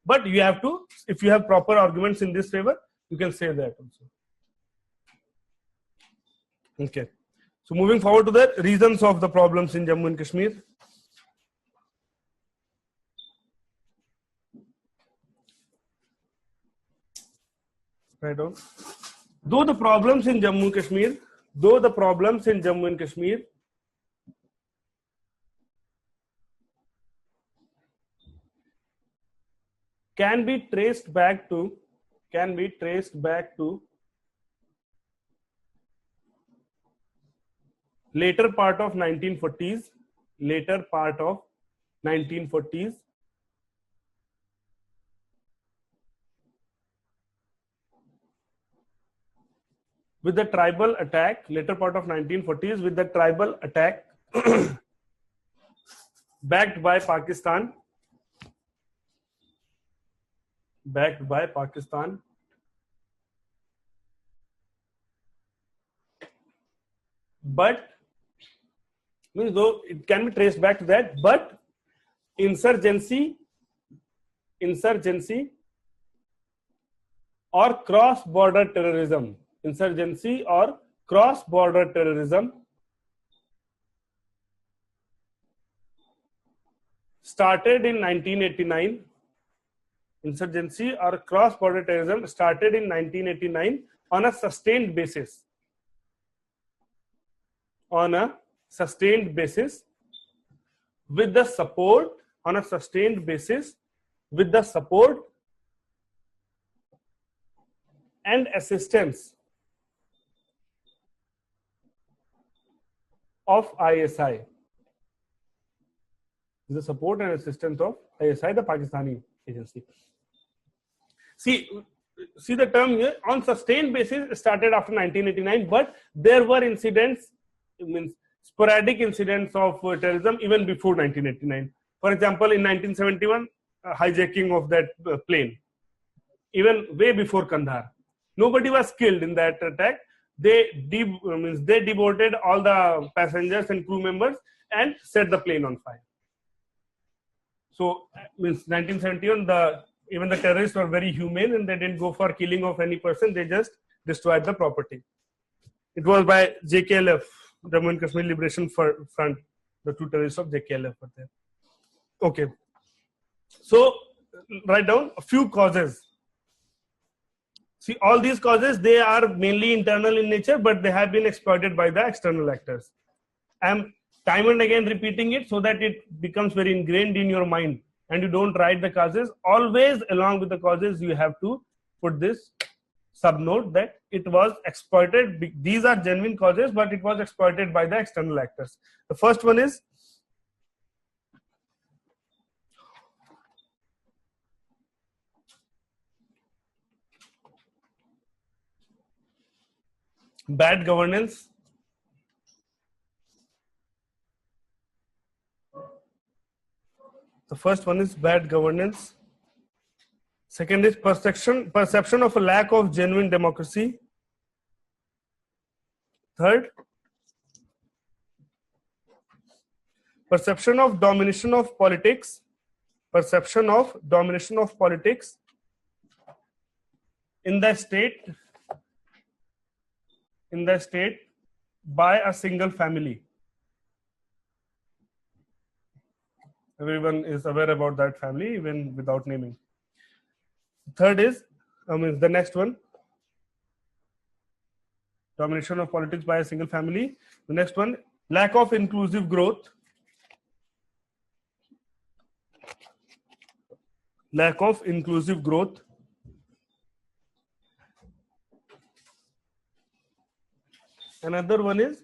but you have to, if you have proper arguments in this favor, you can say that also. Okay. So moving forward to the reasons of the problems in Jammu and Kashmir. Right on. Though the problems in Jammu and Kashmir can be traced back to later part of 1940s, with the tribal attack, later part of 1940s with the tribal attack backed by Pakistan, but means though it can be traced back to that, but insurgency or cross-border terrorism started in 1989 insurgency or cross-border terrorism started in 1989 on a sustained basis. On a sustained basis with the support, on a sustained basis with the support and assistance of ISI. The support and assistance of ISI, the Pakistani agency. See the term here, on sustained basis started after 1989, but there were incidents, means sporadic incidents of terrorism even before 1989. For example, in 1971, hijacking of that plane, even way before Kandahar. Nobody was killed in that attack. They deported all the passengers and crew members and set the plane on fire. So, means 1971, even the terrorists were very humane and they didn't go for killing of any person. They just destroyed the property. It was by JKLF, Jammu and Kashmir Liberation Front. The two terrorists of JKLF were there. Okay. So, write down a few causes. See, all these causes, they are mainly internal in nature, but they have been exploited by the external actors. I am time and again repeating it so that it becomes very ingrained in your mind and you don't write the causes. Always along with the causes, you have to put this subnote that it was exploited. These are genuine causes, but it was exploited by the external actors. The first one is bad governance. The first one is bad governance. Second is perception of a lack of genuine democracy. Third, perception of domination of politics. Perception of domination of politics in the state by a single family. Everyone is aware about that family even without naming. Third is, the next one, domination of politics by a single family. The next one, lack of inclusive growth. Lack of inclusive growth. Another one is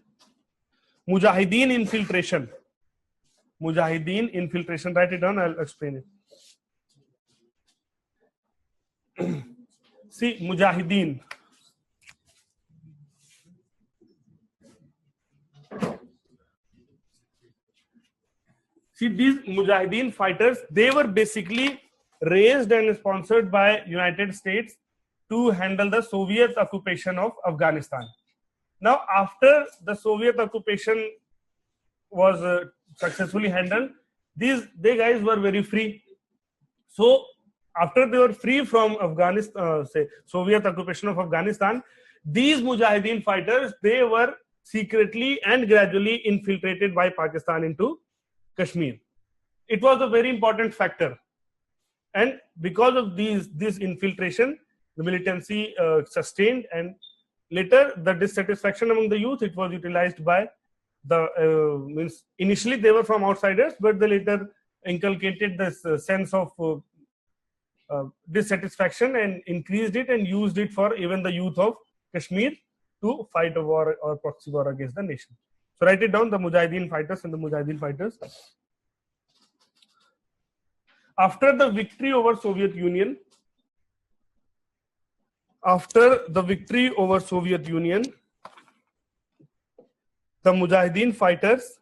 Mujahideen infiltration. Mujahideen infiltration. Write it down, I'll explain it. See, Mujahideen. See, these Mujahideen fighters, they were basically raised and sponsored by United States to handle the Soviet occupation of Afghanistan. Now, after the Soviet occupation was successfully handled, they guys were very free. So, after they were free from Afghanistan, Soviet occupation of Afghanistan, these Mujahideen fighters, they were secretly and gradually infiltrated by Pakistan into Kashmir. It was a very important factor. And because of this infiltration, the militancy sustained, and later the dissatisfaction among the youth, it was utilized by the, initially they were from outsiders, but they later inculcated this sense of dissatisfaction and increased it and used it for even the youth of Kashmir to fight a war or proxy war against the nation. So write it down, the Mujahideen fighters and the Mujahideen fighters. After the victory over Soviet Union, the Mujahideen fighters,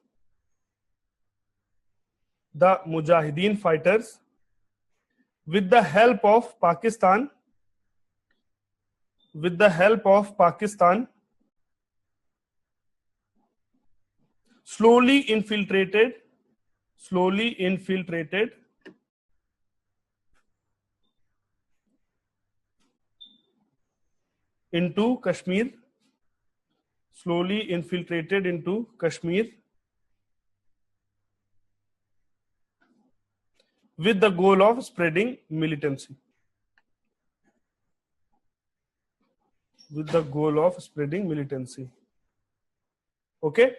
with the help of Pakistan, slowly infiltrated into Kashmir, with the goal of spreading militancy. with the goal of spreading militancy. Okay,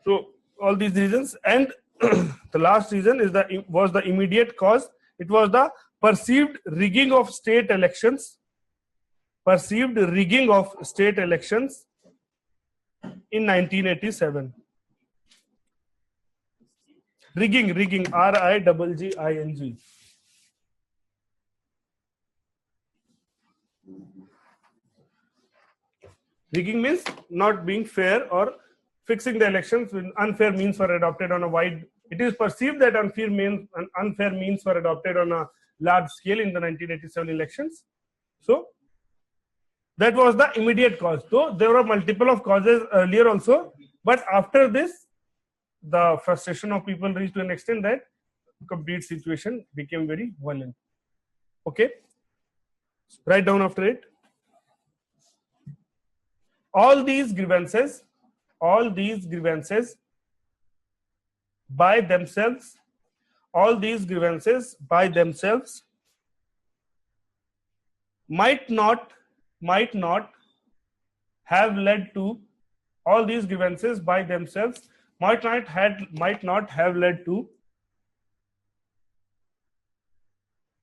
so all these reasons, and the last reason is was the immediate cause. It was the perceived rigging of state elections. Perceived rigging of state elections in 1987. Rigging, RIGGING. Rigging means not being fair or fixing the elections when unfair means were adopted on a wide. It is perceived that unfair means were adopted on a large scale in the 1987 elections. So that was the immediate cause. Though there were multiple of causes earlier also, but after this, the frustration of people reached to an extent that complete situation became very violent. Okay, write down after it. All these grievances by themselves, might not have led to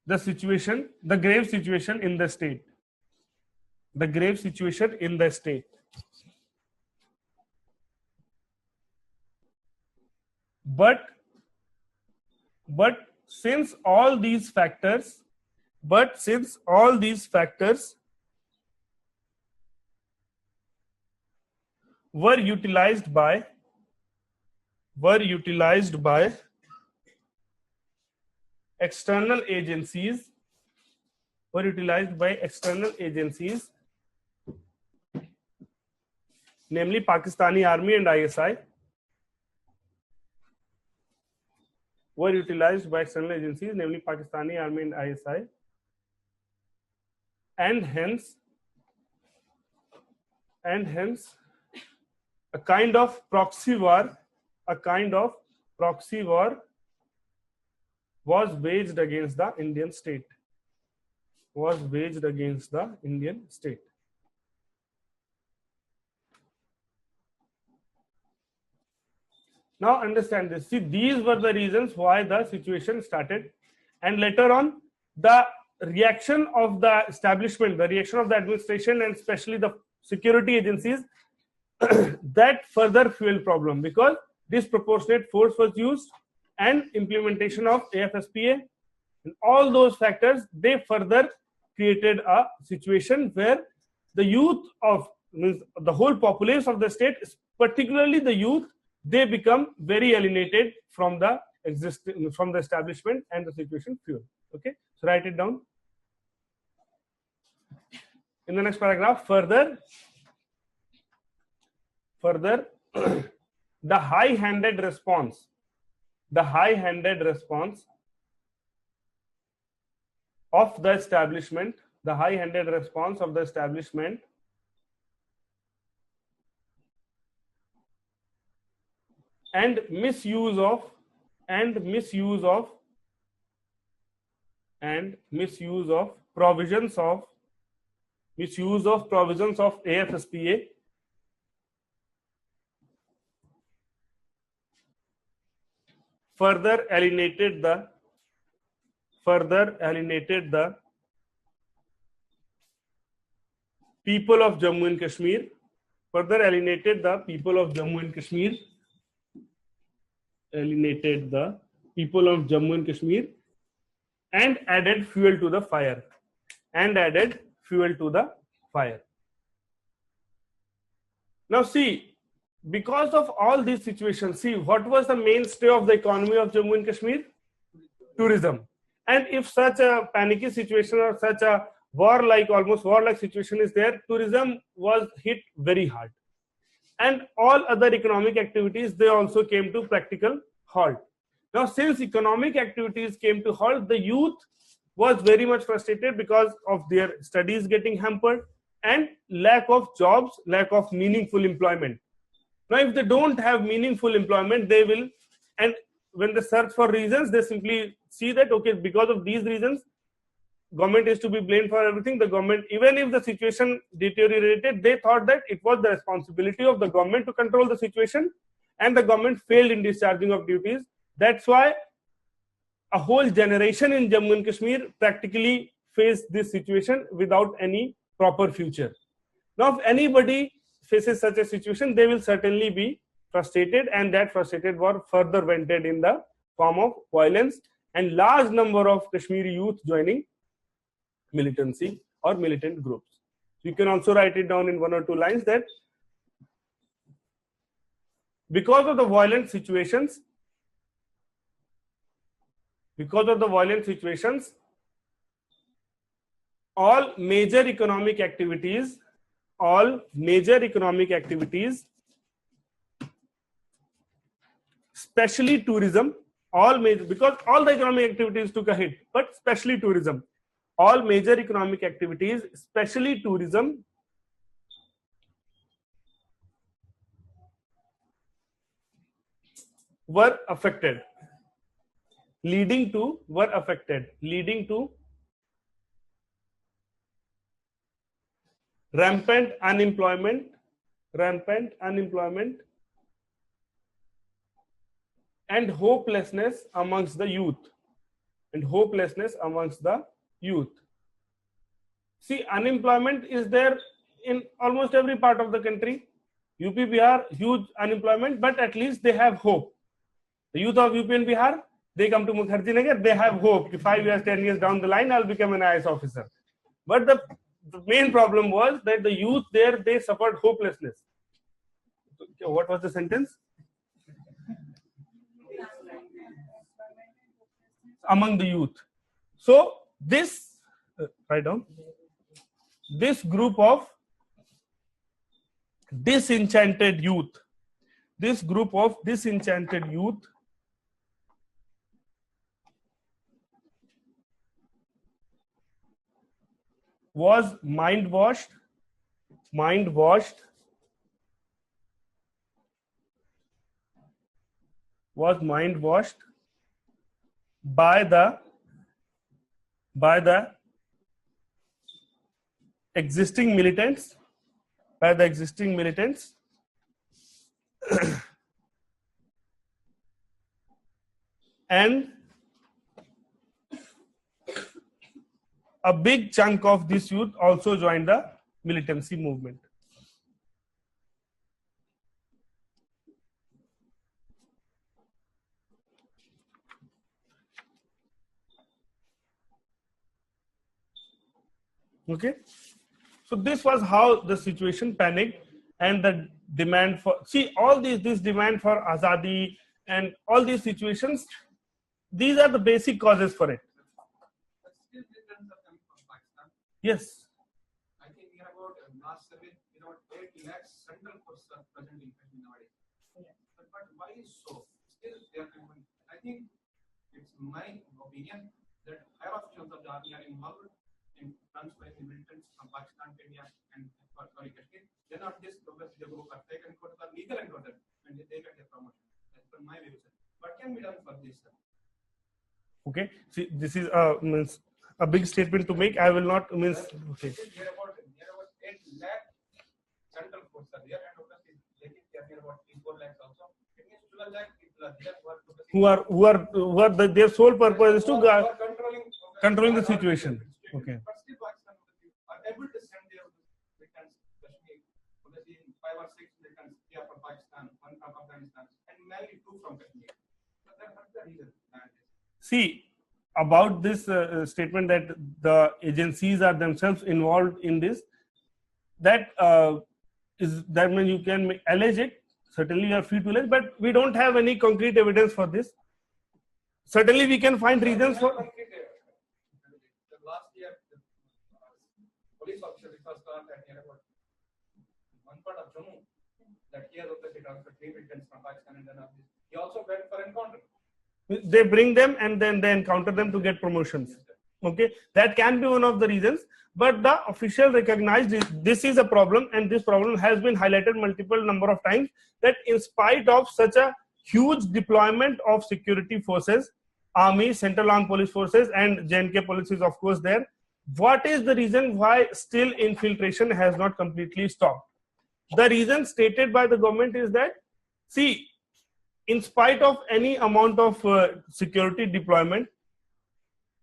the grave situation in the state. But since all these factors were utilized by external agencies, namely Pakistani Army and ISI, and hence a kind of proxy war was waged against the Indian state. Now understand this. See, these were the reasons why the situation started, and later on the reaction of the establishment, the reaction of the administration, and especially the security agencies, that further fueled problem, because disproportionate force was used and implementation of AFSPA and all those factors, they further created a situation where the youth of, means the whole populace of the state, particularly the youth, they become very alienated from the establishment, and the situation fueled. Okay, so write it down in the next paragraph. Further the high-handed response of the establishment, and misuse of provisions of AFSPA further alienated the people of Jammu and Kashmir, and added fuel to the fire. Now see, because of all these situations, see, what was the mainstay of the economy of Jammu and Kashmir? Tourism. And if such a panicky situation or such a almost warlike situation is there, tourism was hit very hard, and all other economic activities, they also came to practical halt. Now since economic activities came to halt, the youth was very much frustrated because of their studies getting hampered and lack of jobs, lack of meaningful employment. Now if they don't have meaningful employment, they will, and when they search for reasons, they simply see that, okay, because of these reasons government is to be blamed for everything. The government, even if the situation deteriorated, they thought that it was the responsibility of the government to control the situation, and the government failed in discharging of duties. That's why a whole generation in Jammu and Kashmir practically faced this situation without any proper future. Now, if anybody faces such a situation, they will certainly be frustrated, and that frustrated were further vented in the form of violence and large number of Kashmiri youth joining militancy or militant groups. You can also write it down in 1 or 2 lines that because of the violent situations, all major economic activities, especially tourism, because all the economic activities took a hit, but especially tourism, all major economic activities, especially tourism, were affected, leading to rampant unemployment and hopelessness amongst the youth. See, unemployment is there in almost every part of the country. UP, Bihar, huge unemployment, but at least they have hope. The youth of UP and Bihar, they come to Mukherjee Nagar, they have hope. 5 years, 10 years down the line, I'll become an IAS officer. But the main problem was that the youth there, they suffered hopelessness. What was the sentence? Among the youth. So this, write down, this group of disenchanted youth, was mind washed by the existing militants, and a big chunk of this youth also joined the militancy movement. Okay, so this was how the situation panicked, and the demand for, see, all this demand for azadi and all these situations, these are the basic causes for it. But still militants are coming from Pakistan. Yes. I think we have about last survey, about 8 lakhs central forces are present in Kashmir nowadays. But why so? Still they are coming. I think it's my opinion that higher officials of the army are involved in transferring the militants from Pakistan to India and Kashmir. Then after this, the group are taken to the legal encounter and they get their promotion. That's for my view, sir. What can be done for this, sir? Okay. See, this is means a big statement to make. I will not means. Okay. There are about 8 lakh central forces are there, and obviously they are about 4 lakhs also. It means 12 lakh people are there who are their sole purpose is to controlling the situation. Okay. But still, Pakistan are able to send their militants to Kashmir. Obviously, 5 or 6 militants here from Pakistan, 1 from Afghanistan, and mainly 2 from Kashmir. So that's the reason. See, about this statement that the agencies are themselves involved in this, that is that means you can allege it. Certainly, you are free to allege, but we don't have any concrete evidence for this. Certainly, we can find reasons for. Last year, the police officer was called that here about one part of Jammu that he has obviously transferred 3 militants from Pakistan, and then he also went for encounter. They bring them and then they encounter them to get promotions. Okay, that can be one of the reasons, but the official recognized this is a problem, and this problem has been highlighted multiple number of times, that in spite of such a huge deployment of security forces, army, central armed police forces, and JNK police is of course there, What is the reason why still infiltration has not completely stopped? The reason stated by the government is that, see, in spite of any amount of security deployment,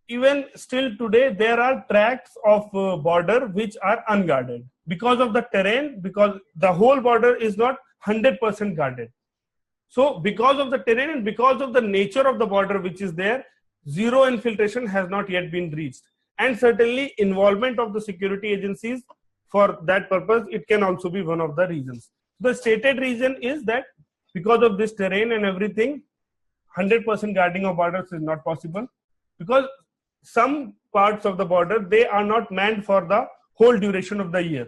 even still today there are tracts of border which are unguarded because of the terrain, because the whole border is not 100% guarded. So because of the terrain and because of the nature of the border which is there, zero infiltration has not yet been reached. And certainly involvement of the security agencies for that purpose, it can also be one of the reasons. The stated reason is that because of this terrain and everything, 100% guarding of borders is not possible, because some parts of the border, they are not manned for the whole duration of the year.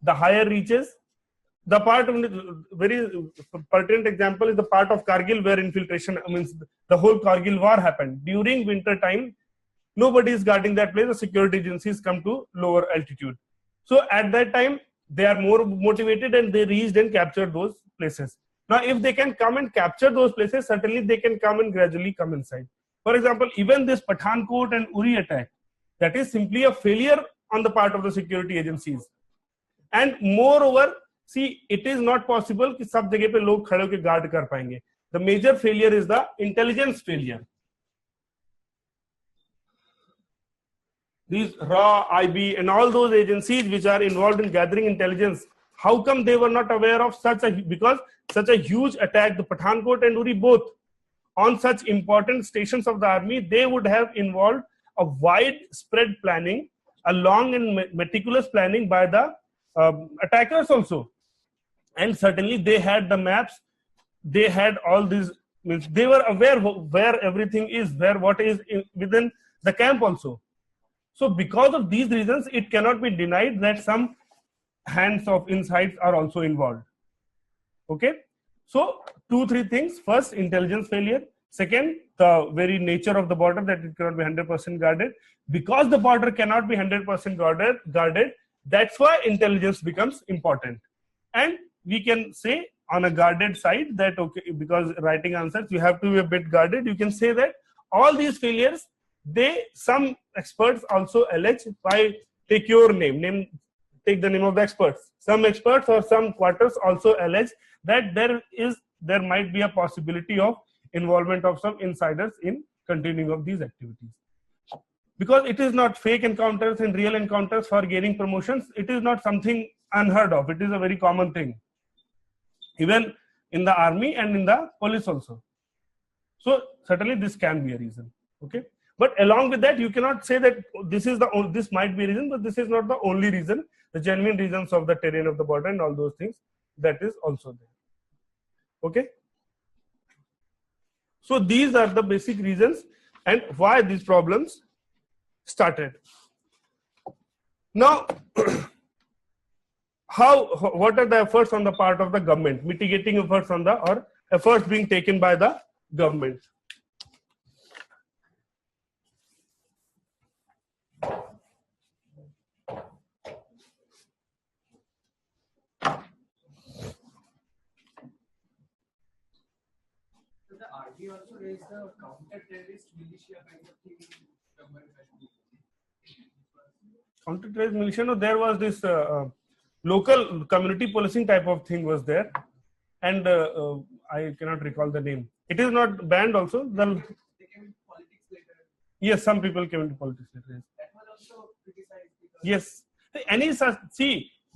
The higher reaches, the part of the very pertinent example is the part of Kargil where infiltration, means the whole Kargil war happened. During winter time, nobody is guarding that place. The security agencies come to lower altitude. So at that time, they are more motivated and they reached and captured those places. Now, if they can come and capture those places, certainly they can come and gradually come inside. For example, even this Pathankot and Uri attack, that is simply a failure on the part of the security agencies. And moreover, see, it is not possible कि सब जगह पे लोग खड़े होकर guard कर पाएंगे. The major failure is the intelligence failure. These RAW, IB, and all those agencies which are involved in gathering intelligence, how come they were not aware of because such a huge attack, the Pathankot and Uri both, on such important stations of the army, they would have involved a widespread planning, a long and meticulous planning by the attackers also. And certainly they had the maps, they had all these, they were aware where everything is, where what is within the camp also. So because of these reasons, it cannot be denied that some hands of insights are also involved. Okay. So 2-3 things. First, intelligence failure. Second, the very nature of the border, that it cannot be 100% guarded. Because the border cannot be 100% guarded, that's why intelligence becomes important. And we can say on a guarded side that, okay, because writing answers, you have to be a bit guarded. You can say that all these failures, some experts also allege, by take your name, take the name of the experts. Some experts or some quarters also allege that there might be a possibility of involvement of some insiders in continuing of these activities. Because it is not fake encounters and real encounters for gaining promotions, it is not something unheard of. It is a very common thing, even in the army and in the police also. So certainly this can be a reason. Okay. But along with that, you cannot say that this might be a reason, but this is not the only reason. The genuine reasons of the terrain of the border and all those things, that is also there. Okay. So these are the basic reasons and why these problems started. Now, what are the efforts on the part of the government, mitigating efforts or efforts being taken by the government? The army also raised the counter-terrorist militia kind of thing in Jammu and Kashmir. Counter-terrorist militia, no, there was this local community policing type of thing was there, and I cannot recall the name. It is not banned also. They came into politics later. Yes, some people came into politics later. That was also criticized. Yes,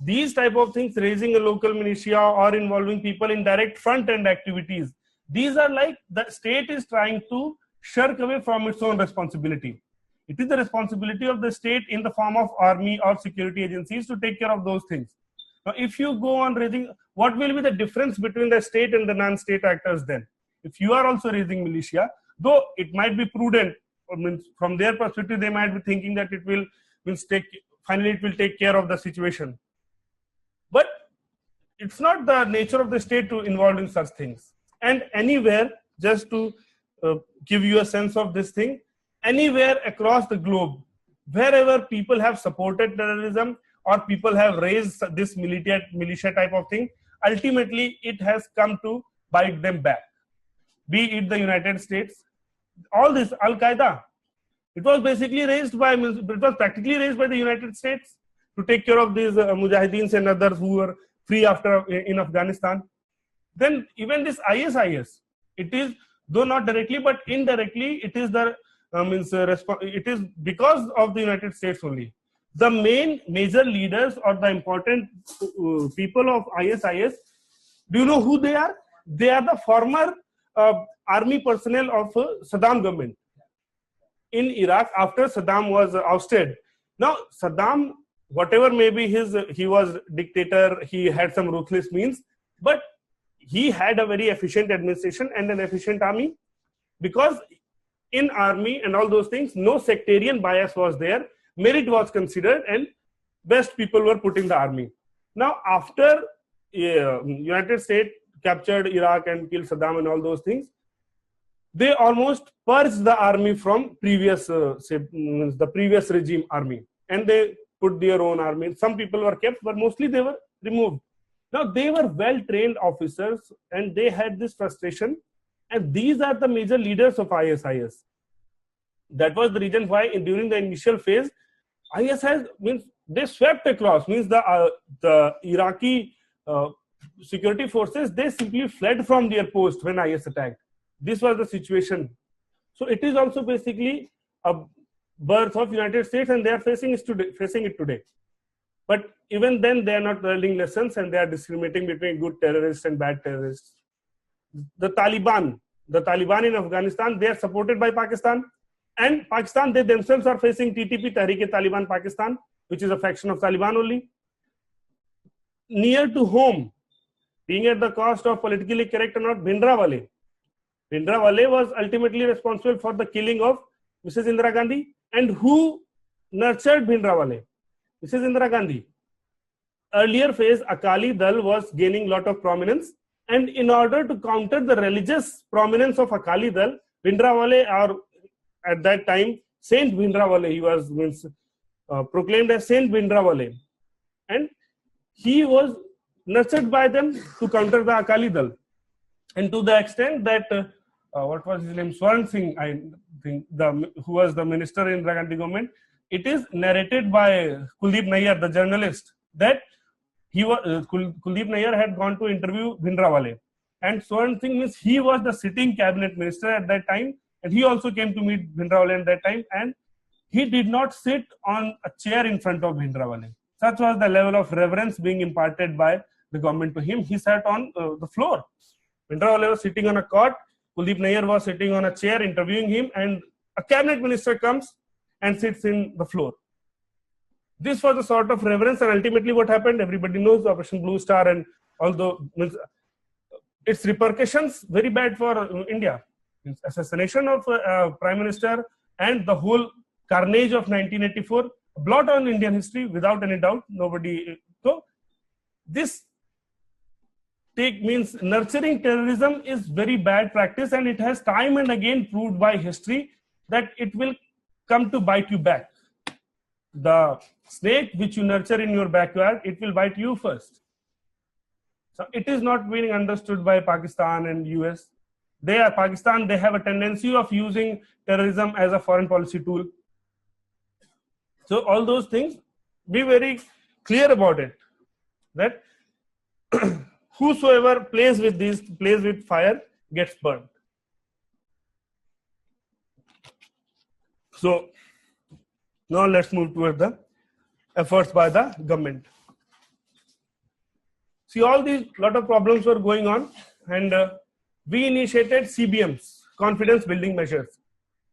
these type of things, raising a local militia or involving people in direct front-end activities, these are like the state is trying to shirk away from its own responsibility. It is the responsibility of the state in the form of army or security agencies to take care of those things. Now, if you go on raising, what will be the difference between the state and the non-state actors then? If you are also raising militia, though it might be prudent, from their perspective, they might be thinking that it will take care of the situation. But it's not the nature of the state to involve in such things. And anywhere, just to give you a sense of this thing, anywhere across the globe, wherever people have supported terrorism or people have raised this militia type of thing, ultimately it has come to bite them back. Be it the United States, all this Al-Qaeda, It was basically raised by, it was practically raised by the United States to take care of these Mujahideens and others who were free after in Afghanistan. Then even this ISIS, it is, though not directly but indirectly, it is the it is because of the United States only. The main major leaders or the important people of ISIS, do you know who they are? They are the former army personnel of Saddam government in Iraq after Saddam was ousted. Now Saddam, whatever may be his, he was dictator, he had some ruthless means, but he had a very efficient administration and an efficient army, because in army and all those things, no sectarian bias was there, merit was considered, and best people were put in the army. Now after United States captured Iraq and killed Saddam and all those things, they almost purged the army from previous, the previous regime army, and they put their own army. Some people were kept, but mostly they were removed. Now they were well-trained officers, and they had this frustration, and these are the major leaders of ISIS. That was the reason why during the initial phase, ISIS means they swept across, means the Iraqi security forces, they simply fled from their post when IS attacked. This was the situation. So it is also basically a birth of United States, and they are facing it today. But even then, they are not learning lessons, and they are discriminating between good terrorists and bad terrorists. The Taliban in Afghanistan, they are supported by Pakistan, and Pakistan, they themselves are facing TTP, Tehreek-e-Taliban Pakistan, which is a faction of Taliban only. Near to home, being at the cost of politically correct or not, Bhindranwale was ultimately responsible for the killing of Mrs. Indira Gandhi. And who nurtured Bhindranwale? Mrs. Indira Gandhi. Earlier phase, Akali Dal was gaining lot of prominence, and in order to counter the religious prominence of Akali Dal, Bhindranwale, or at that time Saint Bhindranwale, he was proclaimed as Saint Bhindranwale, and he was nurtured by them to counter the Akali Dal. And to the extent that what was his name, Swarn Singh, I think, who was the minister in Indira Gandhi government, it is narrated by Kuldeep Nayyar, the journalist, that Kuldeep Nayyar had gone to interview Bhindranwale, and Swarn Singh means he was the sitting cabinet minister at that time, and he also came to meet Bhindranwale at that time, and he did not sit on a chair in front of Bhindranwale. Such was the level of reverence being imparted by the government to him. He sat on the floor. Bhindranwale was sitting on a cot, Kuldeep Nayyar was sitting on a chair interviewing him, and a cabinet minister comes and sits in the floor. This was the sort of reverence, and ultimately what happened, everybody knows, Operation Blue Star, and although its repercussions very bad for India. Assassination of Prime Minister and the whole carnage of 1984, a blot on Indian history without any doubt. Nobody. So this means nurturing terrorism is very bad practice, and it has time and again proved by history that it will come to bite you back. The snake which you nurture in your backyard, it will bite you first. So it is not being understood by Pakistan and US. They have a tendency of using terrorism as a foreign policy tool. So all those things, be very clear about it, that whosoever plays with fire gets burned. So now let's move toward the efforts by the government. See, all these lot of problems were going on, and we initiated CBMs, confidence building measures.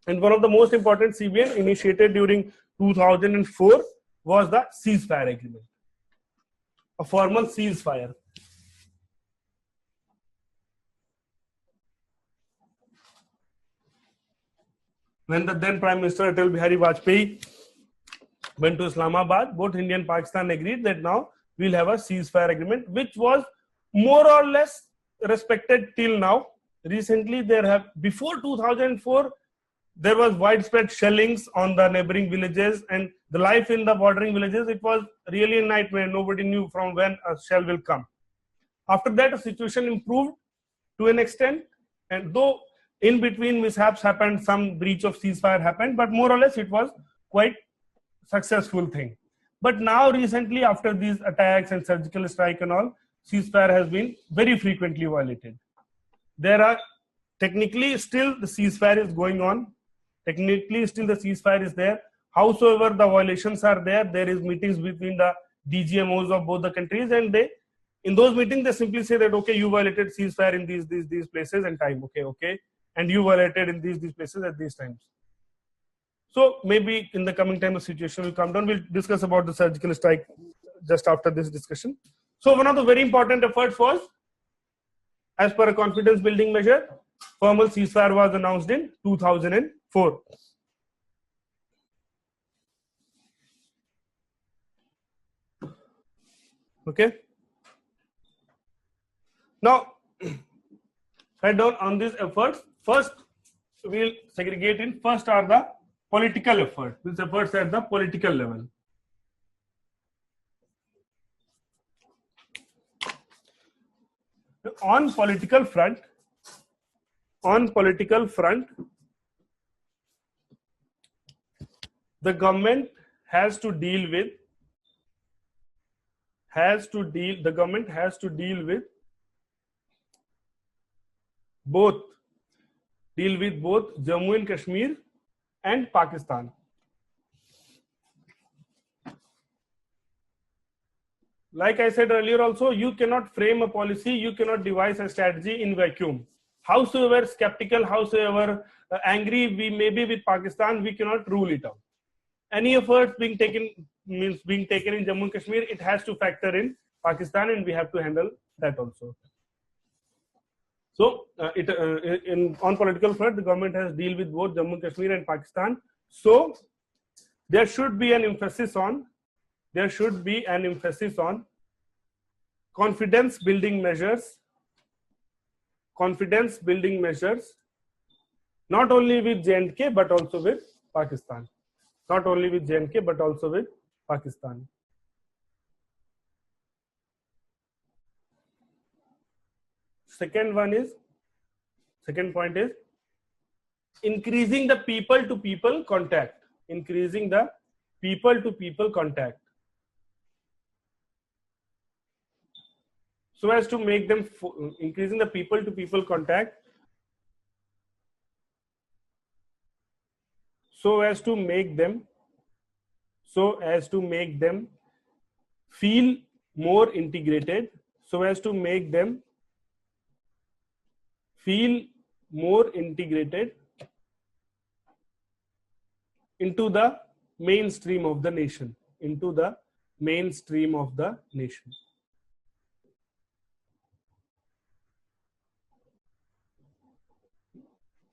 And one of the most important CBM initiated during 2004 was the ceasefire agreement, a formal ceasefire. When the then Prime Minister Atal Bihari Vajpayee went to Islamabad, both India and Pakistan agreed that now we'll have a ceasefire agreement, which was more or less respected till now. Recently, before 2004, there was widespread shellings on the neighboring villages, and the life in the bordering villages, it was really a nightmare. Nobody knew from when a shell will come. After that, the situation improved to an extent, and though In between, mishaps happened, some breach of ceasefire happened, but more or less it was quite successful thing. But now recently, after these attacks and surgical strike and all, ceasefire has been very frequently violated. There are technically still the ceasefire is going on. Technically still the ceasefire is there. Howsoever the violations are there, there is meetings between the DGMOs of both the countries, and they, in those meetings, they simply say that okay, you violated ceasefire in these places and time. Okay, and you violated in these places at these times. So maybe in the coming time the situation will come down. We'll discuss about the surgical strike just after this discussion. So one of the very important efforts was, as per a confidence building measure, formal ceasefire was announced in 2004. Okay. Now, write down on these efforts. First, we'll segregate in. First are the political efforts. These efforts at the political level. On political front, the government has to deal with both Jammu and Kashmir and Pakistan. Like I said earlier also, you cannot frame a policy, you cannot devise a strategy in vacuum. Howsoever skeptical, howsoever angry we may be with Pakistan, we cannot rule it out. Any efforts being taken in Jammu and Kashmir, it has to factor in Pakistan, and we have to handle that also. So, on political front, the government has to deal with both Jammu and Kashmir and Pakistan. So, there should be an emphasis on confidence building measures, not only with J&K but also with Pakistan. Second point is increasing the people to people contact. So as to make them, increasing the people to people contact, so as to make them feel more integrated, into the mainstream of the nation,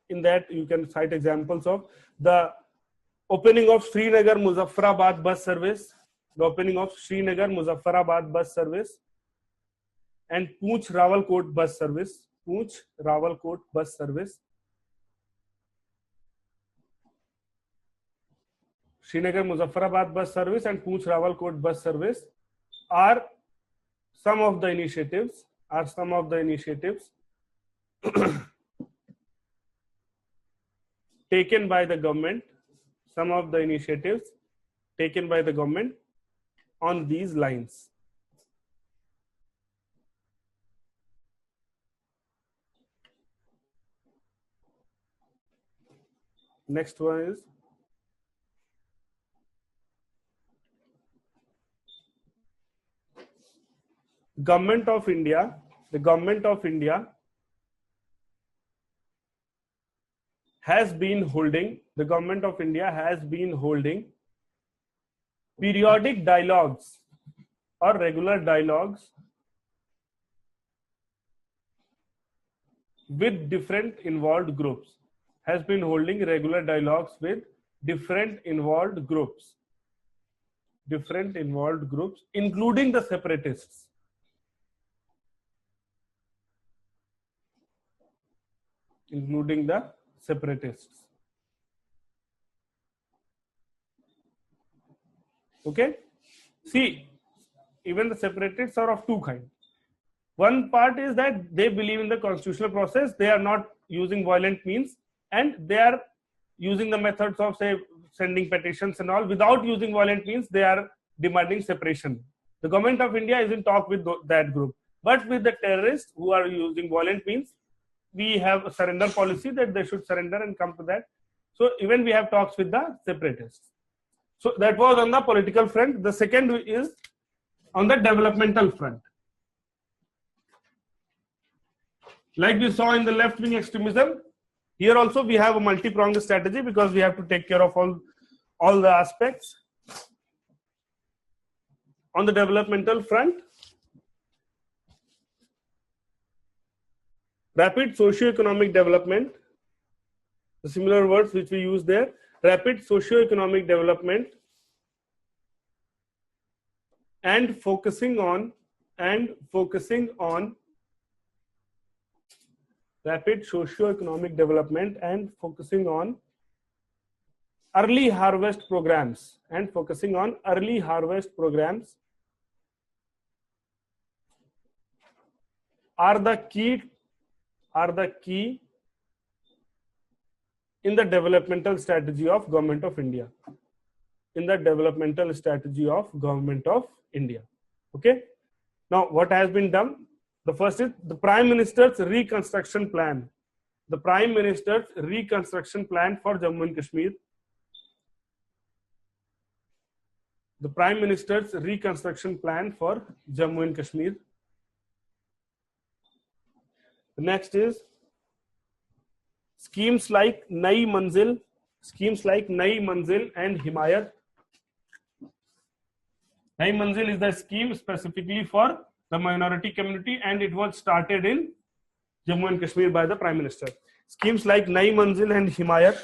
In that, you can cite examples of the opening of Srinagar Muzaffarabad bus service, and Poonch Rawalkot bus service. Srinagar Muzaffarabad bus service and Poonch Rawalkot bus service are some of the initiatives taken by the government, on these lines. Next one is the Government of India has been holding periodic dialogues or regular dialogues with different involved groups, including the separatists. Okay, see, even the separatists are of two kinds. One part is that they believe in the constitutional process. They are not using violent means, and they are using the methods of, say, sending petitions and all. Without using violent means, they are demanding separation. The government of India is in talk with that group. But with the terrorists who are using violent means, we have a surrender policy that they should surrender and come to that. So even we have talks with the separatists. So that was on the political front. The second is on the developmental front. Like we saw in the left-wing extremism, here also we have a multi-pronged strategy because we have to take care of all the aspects. On the developmental front, rapid socio-economic development, the similar words which we use there, rapid socio-economic development, and focusing on rapid socio-economic development and focusing on early harvest programs are the key in the developmental strategy of Government of India. Okay. Now, what has been done? The first is the Prime Minister's reconstruction plan. The Prime Minister's reconstruction plan for Jammu and Kashmir. The Prime Minister's reconstruction plan for Jammu and Kashmir. The next is schemes like Nai Manzil and Himayat. Nai Manzil is the scheme specifically for the minority community, and it was started in Jammu and Kashmir by the Prime Minister. Schemes like Nai Manzil and Himayat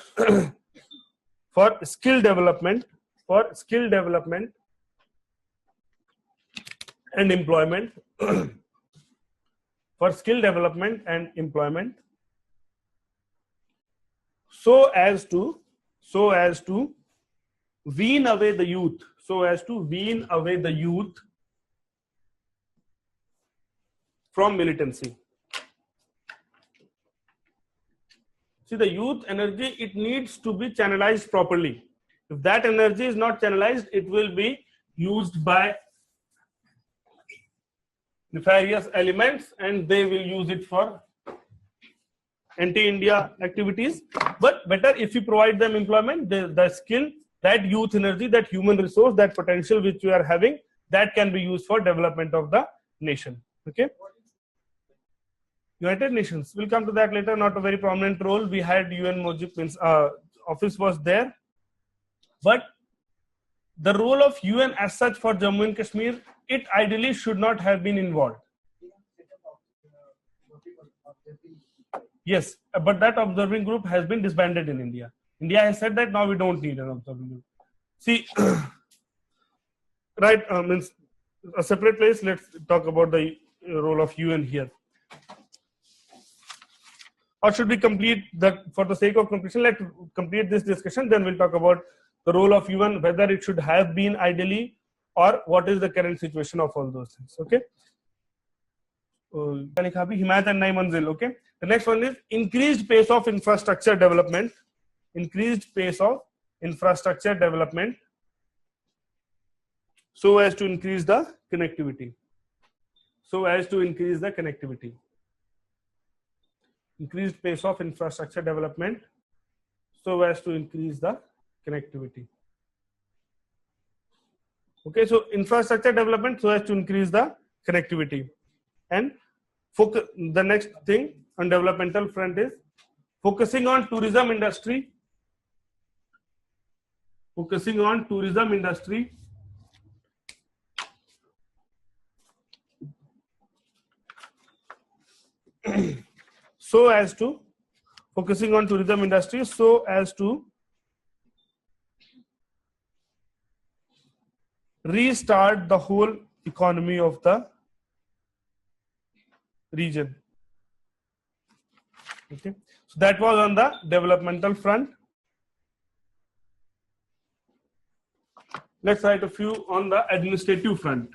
for skill development and employment, so as to wean away the youth from militancy. See, the youth energy, it needs to be channelized properly. If that energy is not channelized, it will be used by nefarious elements and they will use it for anti-India activities. But better if you provide them employment, the skill, that youth energy, that human resource, that potential which you are having, that can be used for development of the nation. Okay. United Nations, we'll come to that later. Not a very prominent role. We had UN Mojib office was there, but the role of UN as such for Jammu and Kashmir, it ideally should not have been involved. Yes, but that observing group has been disbanded in India. India has said that now we don't need an observing group. See, right, means a separate place. Let's talk about the role of UN here. Or should we complete that for the sake of completion? Let's complete this discussion. Then we'll talk about the role of UN, whether it should have been ideally, or what is the current situation of all those things. Okay. Himayat and Nai Manzil. Okay. The next one is increased pace of infrastructure development. So as to increase the connectivity. Increased pace of infrastructure development so as to increase the connectivity. Okay, so infrastructure development so as to increase the connectivity. And focus, the next thing on developmental front is focusing on tourism industry. So as to restart the whole economy of the region. Okay, so that was on the developmental front. Let's write a few on the administrative front.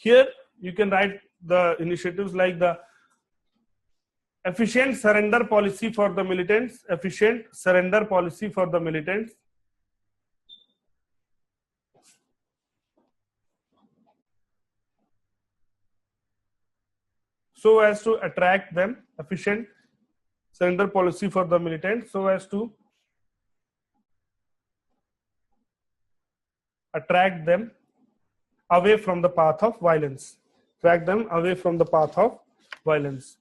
Here you can write the initiatives like the efficient surrender policy for the militants, efficient surrender policy for the militants, so as to attract them, efficient surrender policy for the militants, so as to attract them away from the path of violence. Attract them away from the path of violence.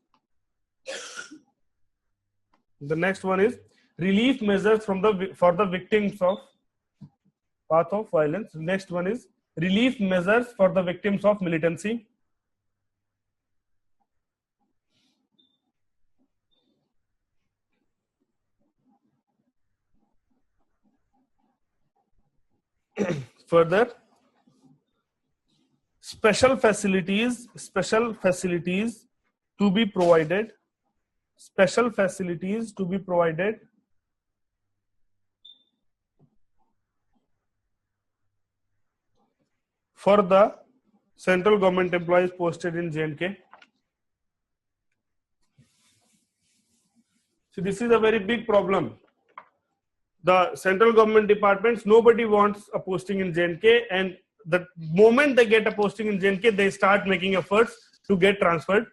The next one is relief measures for the victims of path of violence. Next one is relief measures for the victims of militancy. Further, special facilities to be provided, special facilities to be provided for the central government employees posted in J&K. So this is a very big problem. The central government departments, nobody wants a posting in J&K, and the moment they get a posting in J&K, they start making efforts to get transferred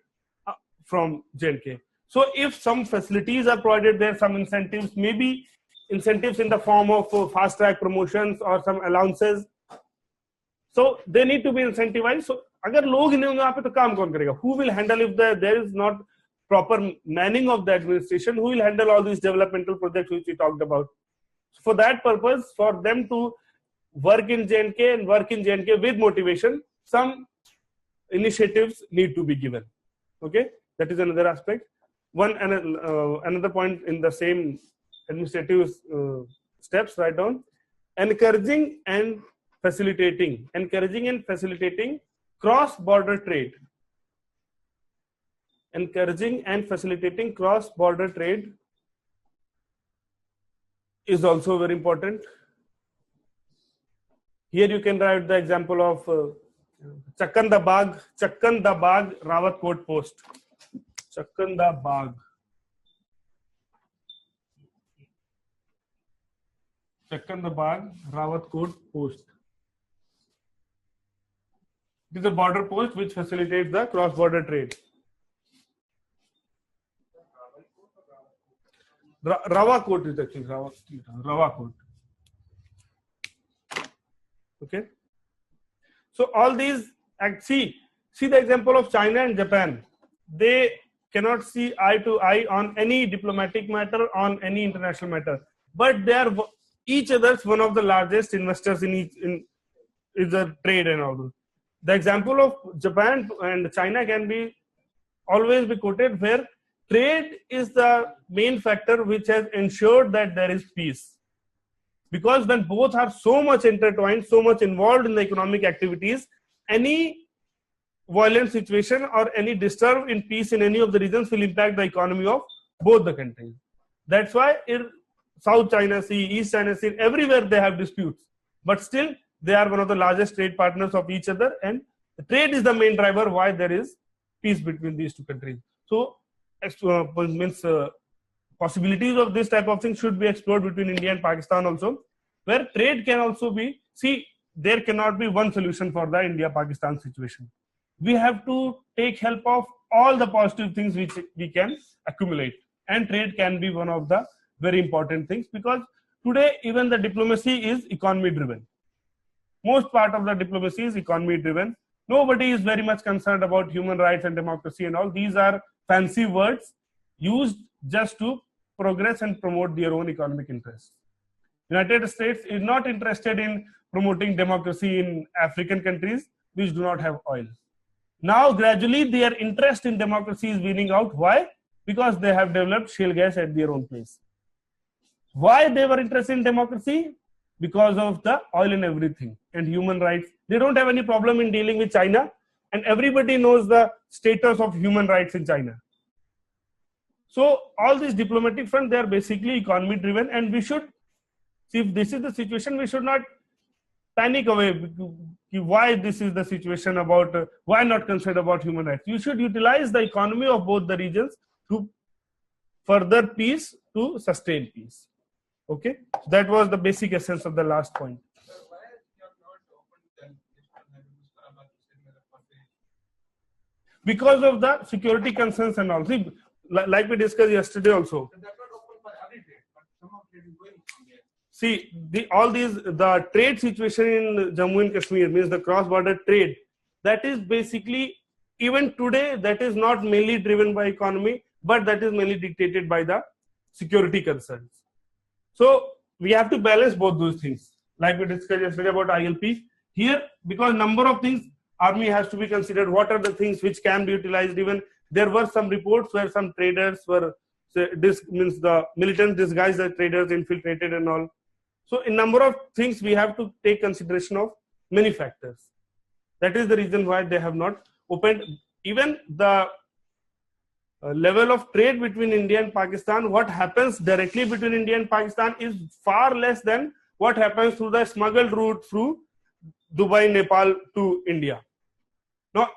from J&K. So if some facilities are provided there, some incentives, maybe incentives in the form of fast track promotions or some allowances, so they need to be incentivized. So agar log nahi honge wahan pe to kaam kaun karega? Who will handle if there is not proper manning of the administration? Who will handle all these developmental projects which we talked about? So for that purpose, for them to work in J&K and work in J&K with motivation, some initiatives need to be given. Okay, that is another aspect. Another point in the same administrative steps, write down: encouraging and facilitating cross-border trade. Encouraging and facilitating cross-border trade is also very important. Here you can write the example of Chakkan da Bagh Rawatkote post. Chakkan da Bagh. Chakkan da Bagh Rawatkote post. It is a border post which facilitates the cross-border trade. Rawatkote is actually Rawatkote. Okay. So all these, see the example of China and Japan. They cannot see eye to eye on any diplomatic matter, on any international matter, but they are each other's one of the largest investors in the trade and all. The example of Japan and China can always be quoted, where trade is the main factor which has ensured that there is peace. Because when both are so much intertwined, so much involved in the economic activities, any violent situation or any disturb in peace in any of the regions will impact the economy of both the countries. That's why in South China Sea, East China Sea, everywhere they have disputes, but still they are one of the largest trade partners of each other, and the trade is the main driver why there is peace between these two countries. So possibilities of this type of thing should be explored between India and Pakistan also, where trade can also be, there cannot be one solution for the India-Pakistan situation. We have to take help of all the positive things which we can accumulate, and trade can be one of the very important things, because today even the diplomacy is economy driven. Most part of the diplomacy is economy driven. Nobody is very much concerned about human rights and democracy and all. These are fancy words used just to progress and promote their own economic interests. United States is not interested in promoting democracy in African countries which do not have oil. Now gradually their interest in democracy is weaning out. Why? Because they have developed shale gas at their own place. Why they were interested in democracy? Because of the oil and everything and human rights. They don't have any problem in dealing with China, and everybody knows the status of human rights in China. So all these diplomatic front, they are basically economy driven, and we should see, if this is the situation, we should not panic away. Why this is the situation about, why not concerned about human rights? You should utilize the economy of both the regions to further peace, to sustain peace. Okay, that was the basic essence of the last point. Sir, why you have not opened the Because of the security concerns and all. See, like we discussed yesterday also. That's not open for every trade, but some of it is going from there. See, the trade situation in Jammu and Kashmir, means the cross-border trade, that is basically, even today, that is not mainly driven by economy, but that is mainly dictated by the security concerns. So we have to balance both those things. Like we discussed yesterday about ILP. Here, because number of things, army has to be considered. What are the things which can be utilized? Even there were some reports where some traders were, this means the militants disguised as traders, infiltrated and all. So in number of things, we have to take consideration of many factors. That is the reason why they have not opened. Even the level of trade between India and Pakistan, what happens directly between India and Pakistan is far less than what happens through the smuggled route through Dubai, Nepal to India. Now,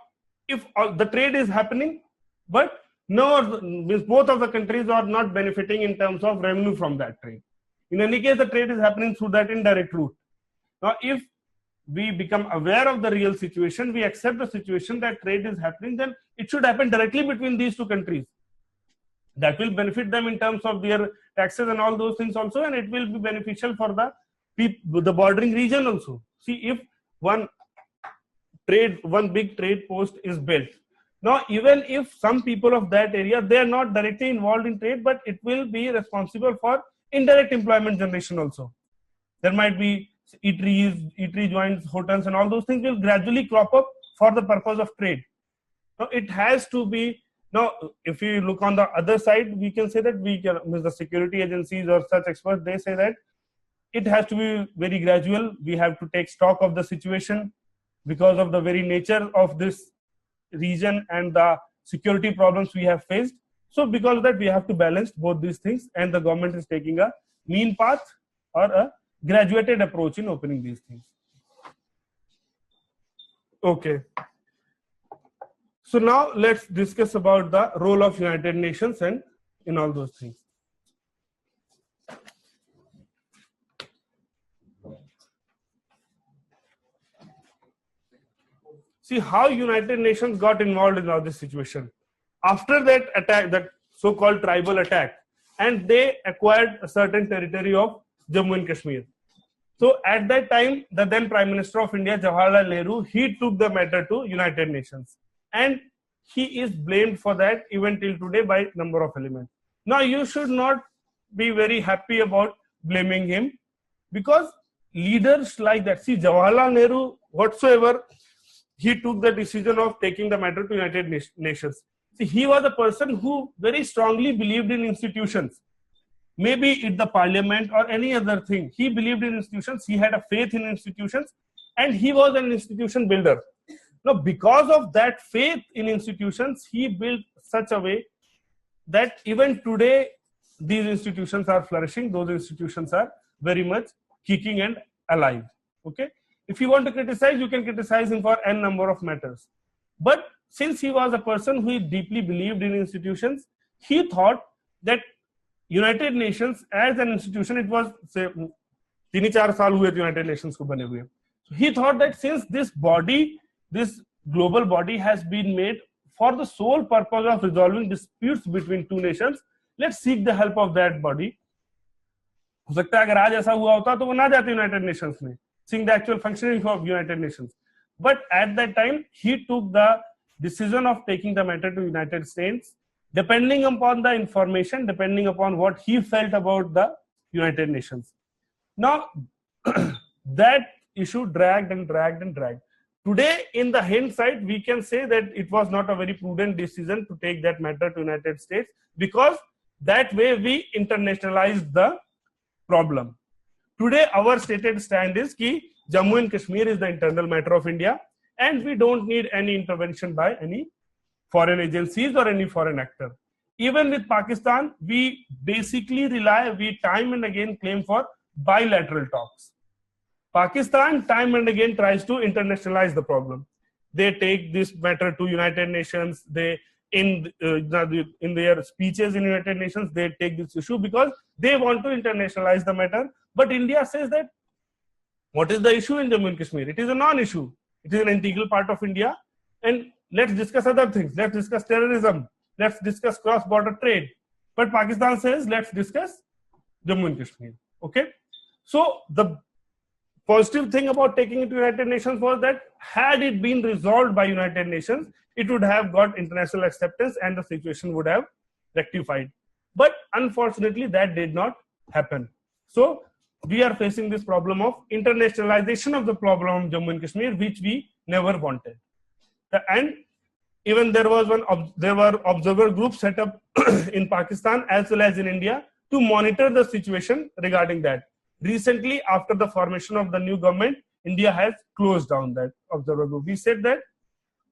if the trade is happening, but no, means both of the countries are not benefiting in terms of revenue from that trade. In any case, the trade is happening through that indirect route. Now, if we become aware of the real situation, we accept the situation that trade is happening, then it should happen directly between these two countries. That will benefit them in terms of their taxes and all those things also, and it will be beneficial for the bordering region also. See, if one big trade post is built, now even if some people of that area, they are not directly involved in trade, but it will be responsible for indirect employment generation also. There might be eatery joints, hotels and all those things will gradually crop up for the purpose of trade. Now it has to be, now if you look on the other side, we can say that the security agencies or such experts, they say that it has to be very gradual. We have to take stock of the situation because of the very nature of this region and the security problems we have faced. So because of that, we have to balance both these things, and the government is taking a mean path or a graduated approach in opening these things. Okay. So now let's discuss about the role of United Nations and in all those things. See how United Nations got involved in all this situation. After that attack, that so-called tribal attack, and they acquired a certain territory of Jammu and Kashmir. So at that time, the then Prime Minister of India, Jawaharlal Nehru, he took the matter to United Nations, and he is blamed for that even till today by number of elements. Now you should not be very happy about blaming him, because leaders like that, see Jawaharlal Nehru, whatsoever, he took the decision of taking the matter to United Nations. See, he was a person who very strongly believed in institutions. Maybe in the parliament or any other thing. He believed in institutions, he had a faith in institutions, and he was an institution builder. Now, because of that faith in institutions, he built such a way that even today, these institutions are flourishing, those institutions are very much kicking and alive. Okay? If you want to criticize, you can criticize him for n number of matters. But since he was a person who deeply believed in institutions, he thought that United Nations as an institution, it was say 3-4 साल हुए United Nations को बने हुए. So he thought that since this body, this global body has been made for the sole purpose of resolving disputes between two nations, let's seek the help of that body. हो सकता है अगर आज ऐसा हुआ होता तो वो ना जाते United Nations में, seeing the actual functioning of United Nations. But at that time, he took the decision of taking the matter to United States, depending upon the information, depending upon what he felt about the United Nations. Now, that issue dragged and dragged and dragged. Today, in the hindsight, we can say that it was not a very prudent decision to take that matter to United States, because that way we internationalized the problem. Today, our stated stand is that Jammu and Kashmir is the internal matter of India, and we don't need any intervention by any foreign agencies or any foreign actor. Even with Pakistan, we basically we time and again claim for bilateral talks. Pakistan time and again tries to internationalize the problem. They take this matter to United Nations. They in their speeches in United Nations, they take this issue because they want to internationalize the matter. But India says that what is the issue in Jammu and Kashmir? It is a non-issue. It is an integral part of India. And let's discuss other things. Let's discuss terrorism. Let's discuss cross-border trade. But Pakistan says, let's discuss Jammu and Kashmir. Okay. So the positive thing about taking it to United Nations was that had it been resolved by United Nations, it would have got international acceptance and the situation would have rectified. But unfortunately, that did not happen. So we are facing this problem of internationalization of the problem of Jammu and Kashmir, which we never wanted. And even there were observer groups set up in Pakistan as well as in India to monitor the situation regarding that. Recently, after the formation of the new government, India has closed down that observer group. We said that,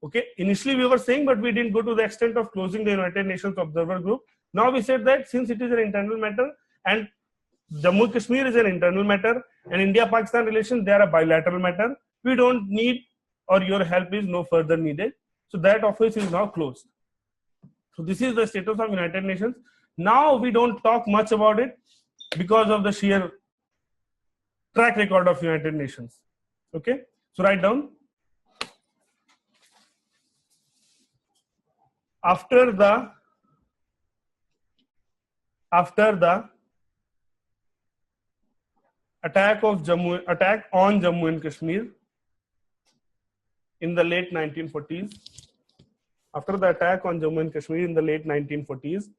okay, initially we were saying, but we didn't go to the extent of closing the United Nations observer group. Now we said that since it is an internal matter and Jammu and Kashmir is an internal matter and India-Pakistan relations, they are a bilateral matter, we don't need, or your help is no further needed. So that office is now closed. So this is the status of United Nations. Now we don't talk much about it because of the sheer track record of United Nations. Okay, so write down. After the attack on Jammu and Kashmir in the late 1940s, after the attack on Jammu and Kashmir in the late 1940s,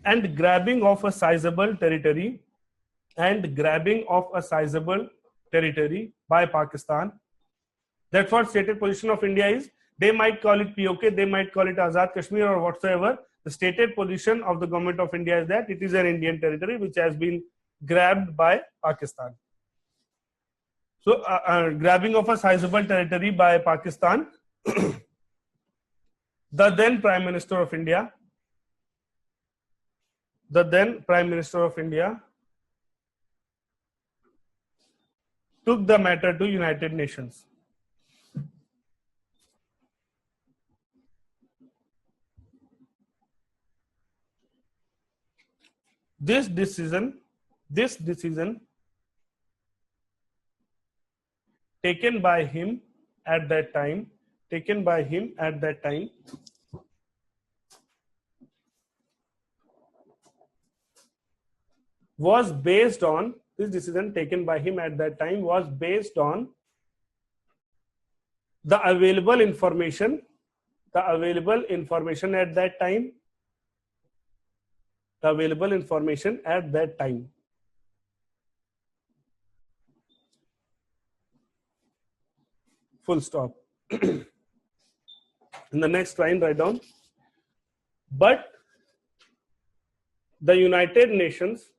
and grabbing of a sizable territory by Pakistan. That's what stated position of India is. They might call it POK, they might call it Azad Kashmir or whatsoever. The stated position of the government of India is that it is an Indian territory which has been grabbed by Pakistan. So grabbing of a sizable territory by Pakistan, the then Prime Minister of India took the matter to United Nations. This decision taken by him at that time was based on the available information at that time. Full stop. In the next line, write down. But the United Nations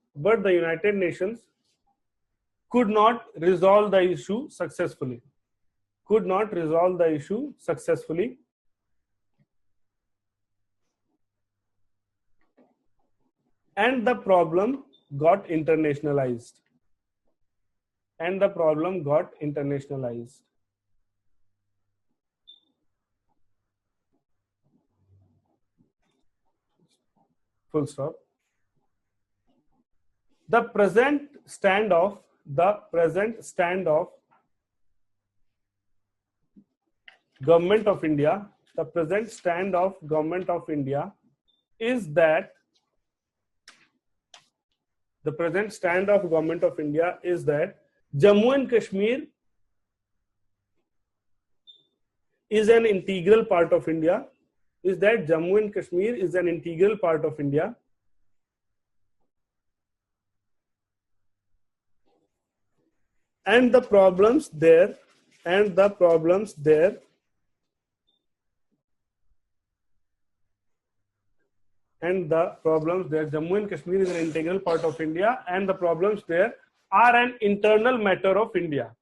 could not resolve the issue successfully. And the problem got internationalized. Full stop. The present stand of Government of India is that Jammu and Kashmir is an integral part of India. And the problems there Jammu and Kashmir is an integral part of India, and the problems there are an internal matter of India.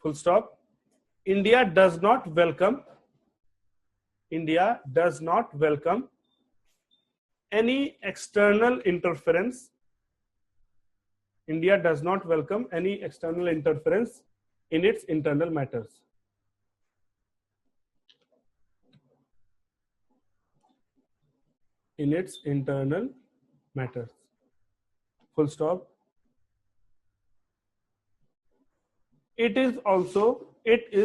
Full stop. India does not welcome any external interference. India does not welcome any external interference in its internal matters. In its internal matters. Full stop. It is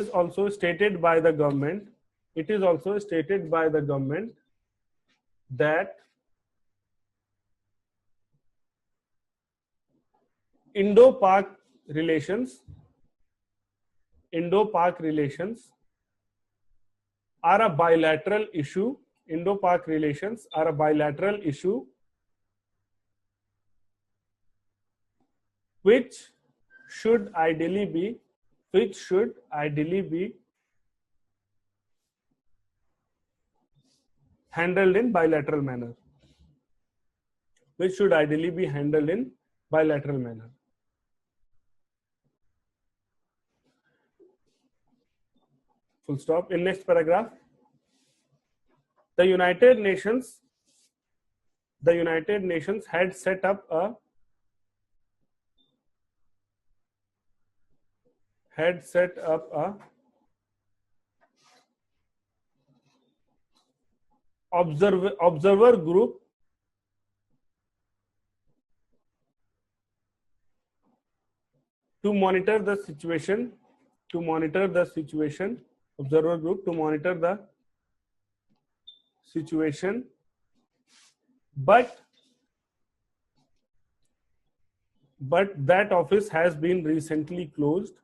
also stated by the government. It is also stated by the government that Indo-Pak relations are a bilateral issue. Indo-Pak relations are a bilateral issue which should ideally be handled in bilateral manner. Which should ideally be handled in bilateral manner. Full stop. In next paragraph, the United Nations had set up a observer group to monitor the situation. Observer group to monitor the situation, but that office has been recently closed.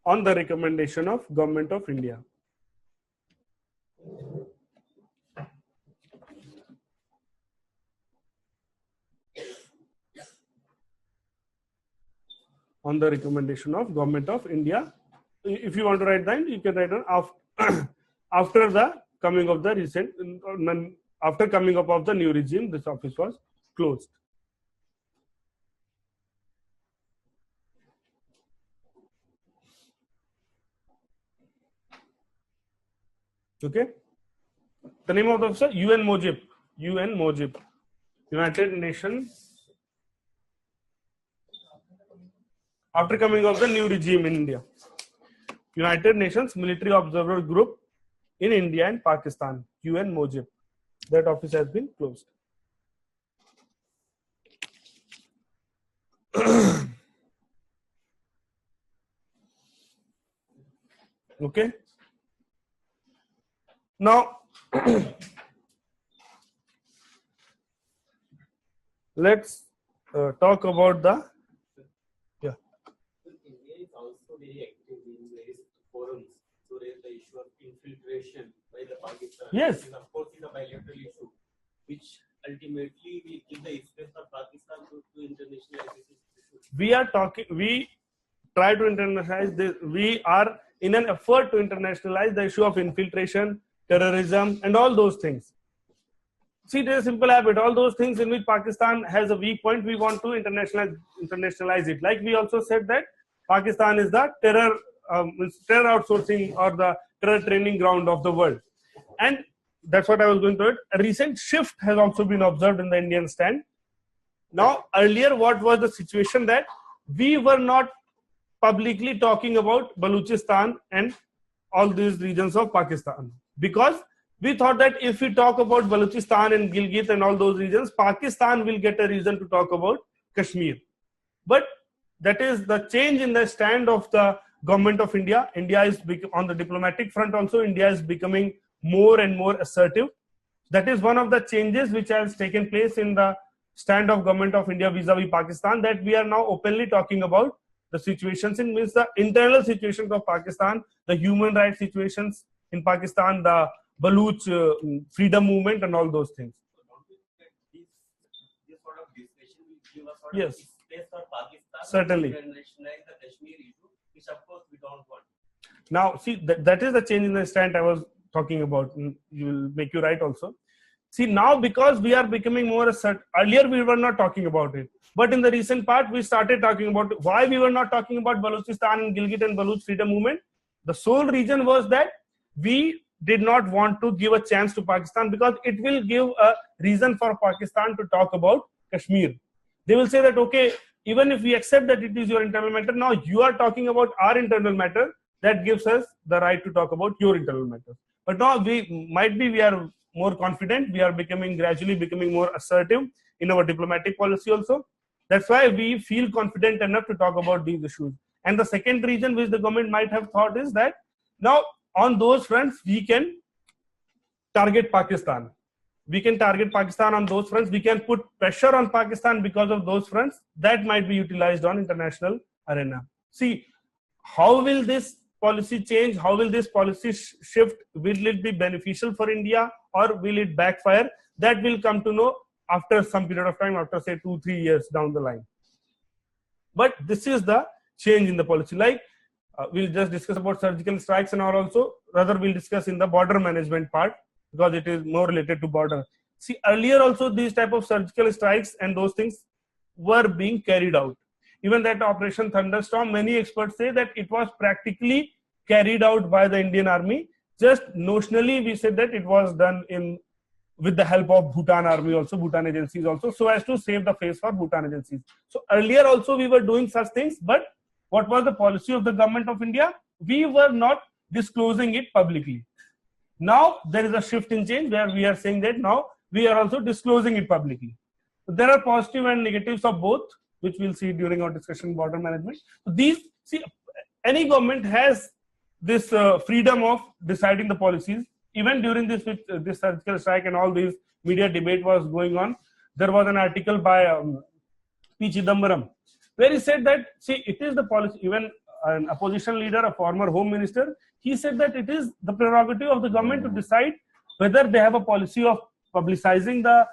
On the recommendation of Government of India. On the recommendation of Government of India. If you want to write down, you can write down after the coming of the after coming up of the new regime, this office was closed. Okay. The name of the officer, UN Mojib. United Nations. After coming of the new regime in India. United Nations Military Observer Group in India and Pakistan. UN Mojib. That office has been closed. Okay. Now, let's talk about the. Yeah. India is also very active in various forums to raise the issue of infiltration by the Pakistan. Yes. This, of course, is a bilateral issue, which ultimately will give the space for Pakistan to internationalize this issue. We try to internationalize this. We are in an effort to internationalize the issue of infiltration, terrorism, and all those things. See, there's a simple habit. All those things in which Pakistan has a weak point, we want to internationalize it. Like we also said that Pakistan is the terror outsourcing or the terror training ground of the world. And that's what I was going to it. A recent shift has also been observed in the Indian stand. Now, earlier, what was the situation that we were not publicly talking about Balochistan and all these regions of Pakistan, because we thought that if we talk about Balochistan and Gilgit and all those regions, Pakistan will get a reason to talk about Kashmir. But that is the change in the stand of the Government of India. India is on the diplomatic front also, India is becoming more and more assertive. That is one of the changes which has taken place in the stand of Government of India vis-a-vis Pakistan, that we are now openly talking about the situations in means the internal situations of Pakistan, the human rights situations in Pakistan, the Baloch freedom movement and all those things. So don't you think this sort of discussion will give us Yes. space for Pakistan Certainly. to internationalize the Kashmir issue, which of course we don't want. Now, see, that is the change in the stand I was talking about. You will make you right also. See, now because we are becoming more assertive, earlier we were not talking about it. But in the recent part, we started talking about why we were not talking about Balochistan and Gilgit and Baloch freedom movement. The sole reason was that we did not want to give a chance to Pakistan because it will give a reason for Pakistan to talk about Kashmir. They will say that, okay, even if we accept that it is your internal matter, now you are talking about our internal matter, that gives us the right to talk about your internal matter. But now we are more confident, we are gradually becoming more assertive in our diplomatic policy also. That's why we feel confident enough to talk about these issues. And the second reason which the government might have thought is that now on those fronts, we can target Pakistan. We can target Pakistan on those fronts. We can put pressure on Pakistan because of those fronts. That might be utilized on international arena. See, how will this policy change? How will this policy shift? Will it be beneficial for India or will it backfire? That will come to know after some period of time, after say 2-3 years down the line. But this is the change in the policy. Like we'll just discuss about surgical strikes and all also. Rather, we'll discuss in the border management part because it is more related to border. See, earlier also these type of surgical strikes and those things were being carried out. Even that Operation Thunderstorm, many experts say that it was practically carried out by the Indian Army. Just notionally, we said that it was done with the help of Bhutan Army also, Bhutan agencies also, so as to save the face for Bhutan agencies. So earlier also we were doing such things, but what was the policy of the government of India? We were not disclosing it publicly. Now there is a shift in change where we are saying that now we are also disclosing it publicly. So there are positive and negatives of both, which we'll see during our discussion border management. So these, see, any government has this freedom of deciding the policies. Even during this surgical strike and all these media debate was going on, there was an article by P. Chidambaram where he said that, see, it is the policy, even an opposition leader, a former home minister, he said that it is the prerogative of the government to decide whether they have a policy of publicizing the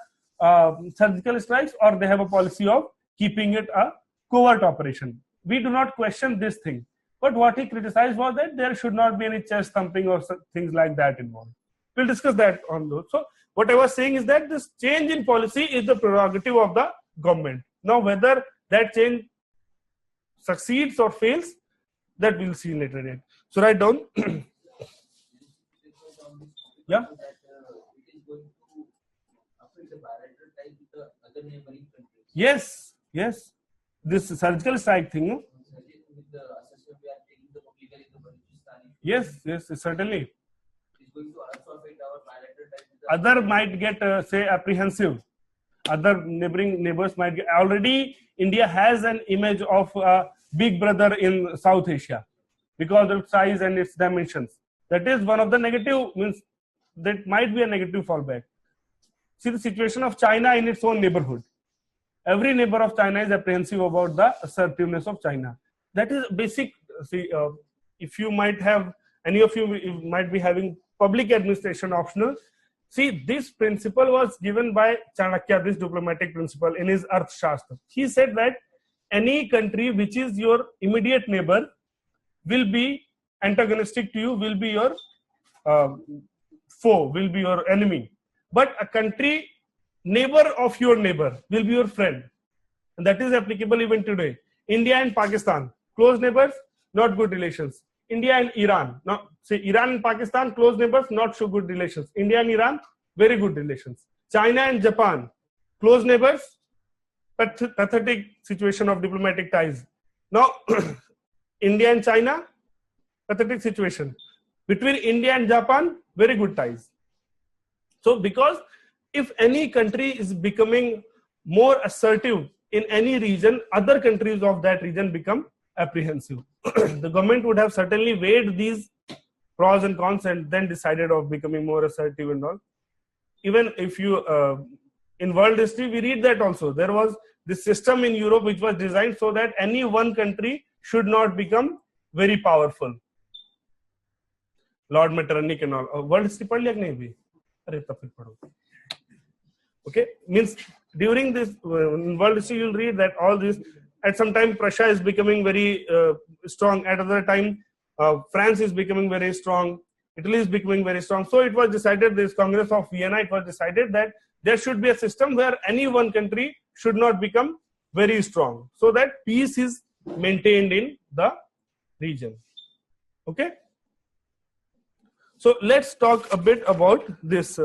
surgical strikes or they have a policy of keeping it a covert operation. We do not question this thing. But what he criticized was that there should not be any chest thumping or things like that involved. We'll discuss that on those. So what I was saying is that this change in policy is the prerogative of the government. Now whether that change succeeds or fails, that we'll see later yet. So write down. Yeah. Yes, yes. This surgical strike thing. No? Yes, yes, certainly. Other might get, say, apprehensive. Other neighbors might get. Already, India has an image of a big brother in South Asia because of its size and its dimensions. That is one of the negative, means that might be a negative fallback. See the situation of China in its own neighborhood. Every neighbor of China is apprehensive about the assertiveness of China. That is basic. See, if you might have, any of you might be having public administration optional. See, this principle was given by Chanakya, this diplomatic principle in his Arthashastra. He said that any country which is your immediate neighbor will be antagonistic to you, will be your foe, will be your enemy. But a country neighbor of your neighbor will be your friend. And that is applicable even today. India and Pakistan, close neighbors, not good relations. India and Iran, now say Iran and Pakistan, close neighbors, not so good relations. India and Iran, very good relations. China and Japan, close neighbors, pathetic situation of diplomatic ties. Now, India and China, pathetic situation. Between India and Japan, very good ties. So, because if any country is becoming more assertive in any region, other countries of that region become apprehensive. The government would have certainly weighed these pros and cons and then decided of becoming more assertive and all. Even if you, in world history, we read that also. There was this system in Europe which was designed so that any one country should not become very powerful. Lord Metternich and all. World history पढ़ लिया कि नहीं भी? अरे तब फिर पढ़ो. Okay, means during this world history you'll read that all this, at some time Prussia is becoming very strong, at other time France is becoming very strong, Italy is becoming very strong. So it was decided, this Congress of Vienna, it was decided that there should be a system where any one country should not become very strong, so that peace is maintained in the region. Okay. So let's talk a bit about this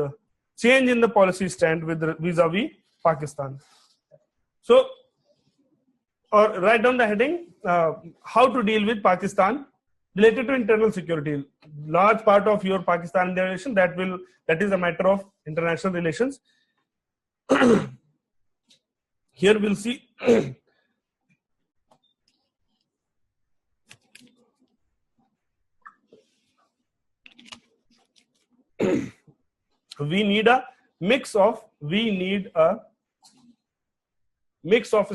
change in the policy stand with vis-a-vis Pakistan. So, or write down the heading, how to deal with Pakistan related to internal security. Large part of your Pakistan relation that is a matter of international relations. Here we'll see we need a mix of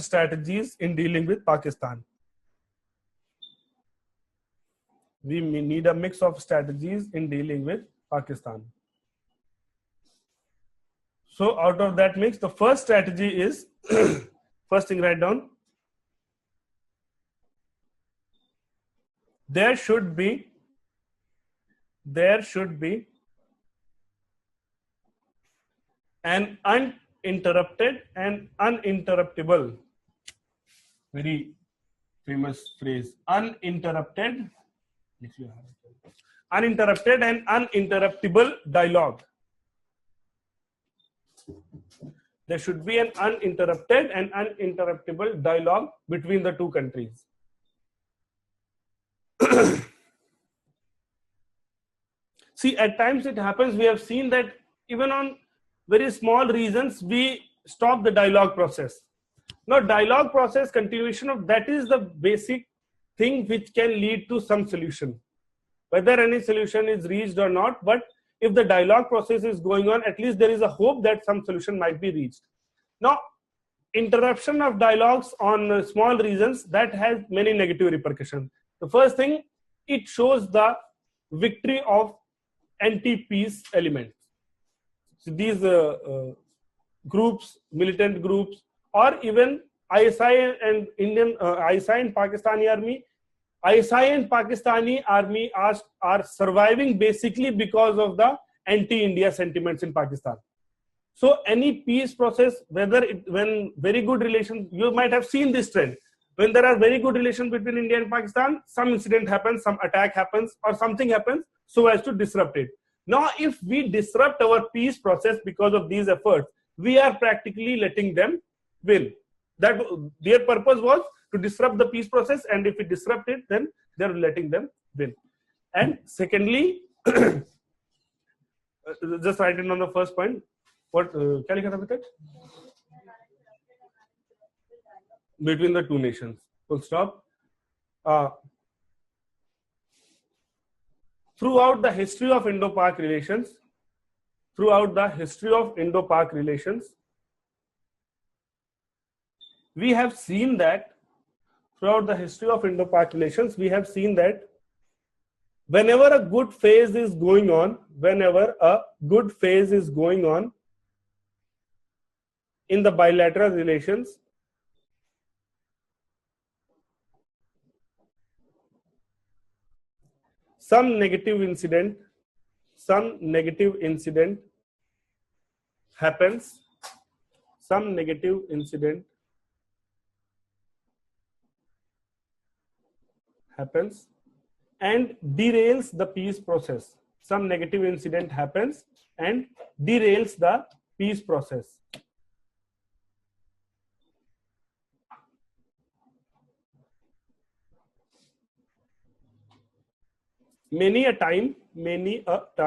strategies in dealing with Pakistan. We need a mix of strategies in dealing with Pakistan. So out of that mix, the first strategy is first thing, write down, there should be an uninterrupted and uninterruptible, very famous phrase, uninterrupted and uninterruptible dialogue. There should be an uninterrupted and uninterruptible dialogue between the two countries. See, at times it happens, we have seen that even on very small reasons, we stop the dialogue process. Now, dialogue process, continuation of that is the basic thing which can lead to some solution. Whether any solution is reached or not, but if the dialogue process is going on, at least there is a hope that some solution might be reached. Now, interruption of dialogues on small reasons, that has many negative repercussions. The first thing, it shows the victory of anti-peace elements. So these groups, militant groups, or even ISI and ISI and Pakistani army. ISI and Pakistani army are surviving basically because of the anti-India sentiments in Pakistan. So any peace process, when very good relations, you might have seen this trend. When there are very good relations between India and Pakistan, some incident happens, some attack happens, or something happens so as to disrupt it. Now, if we disrupt our peace process because of these efforts, we are practically letting them win. That their purpose was to disrupt the peace process, and if we disrupt it, then they're letting them win. And secondly, just write it on the first point. What can you with it? Between the two nations. Full stop. Throughout the history of Indo-Pak relations, we have seen that whenever a good phase is going on, in the bilateral relations, some negative incident happens, and derails the peace process. Some negative incident happens and derails the peace process. Many a time, these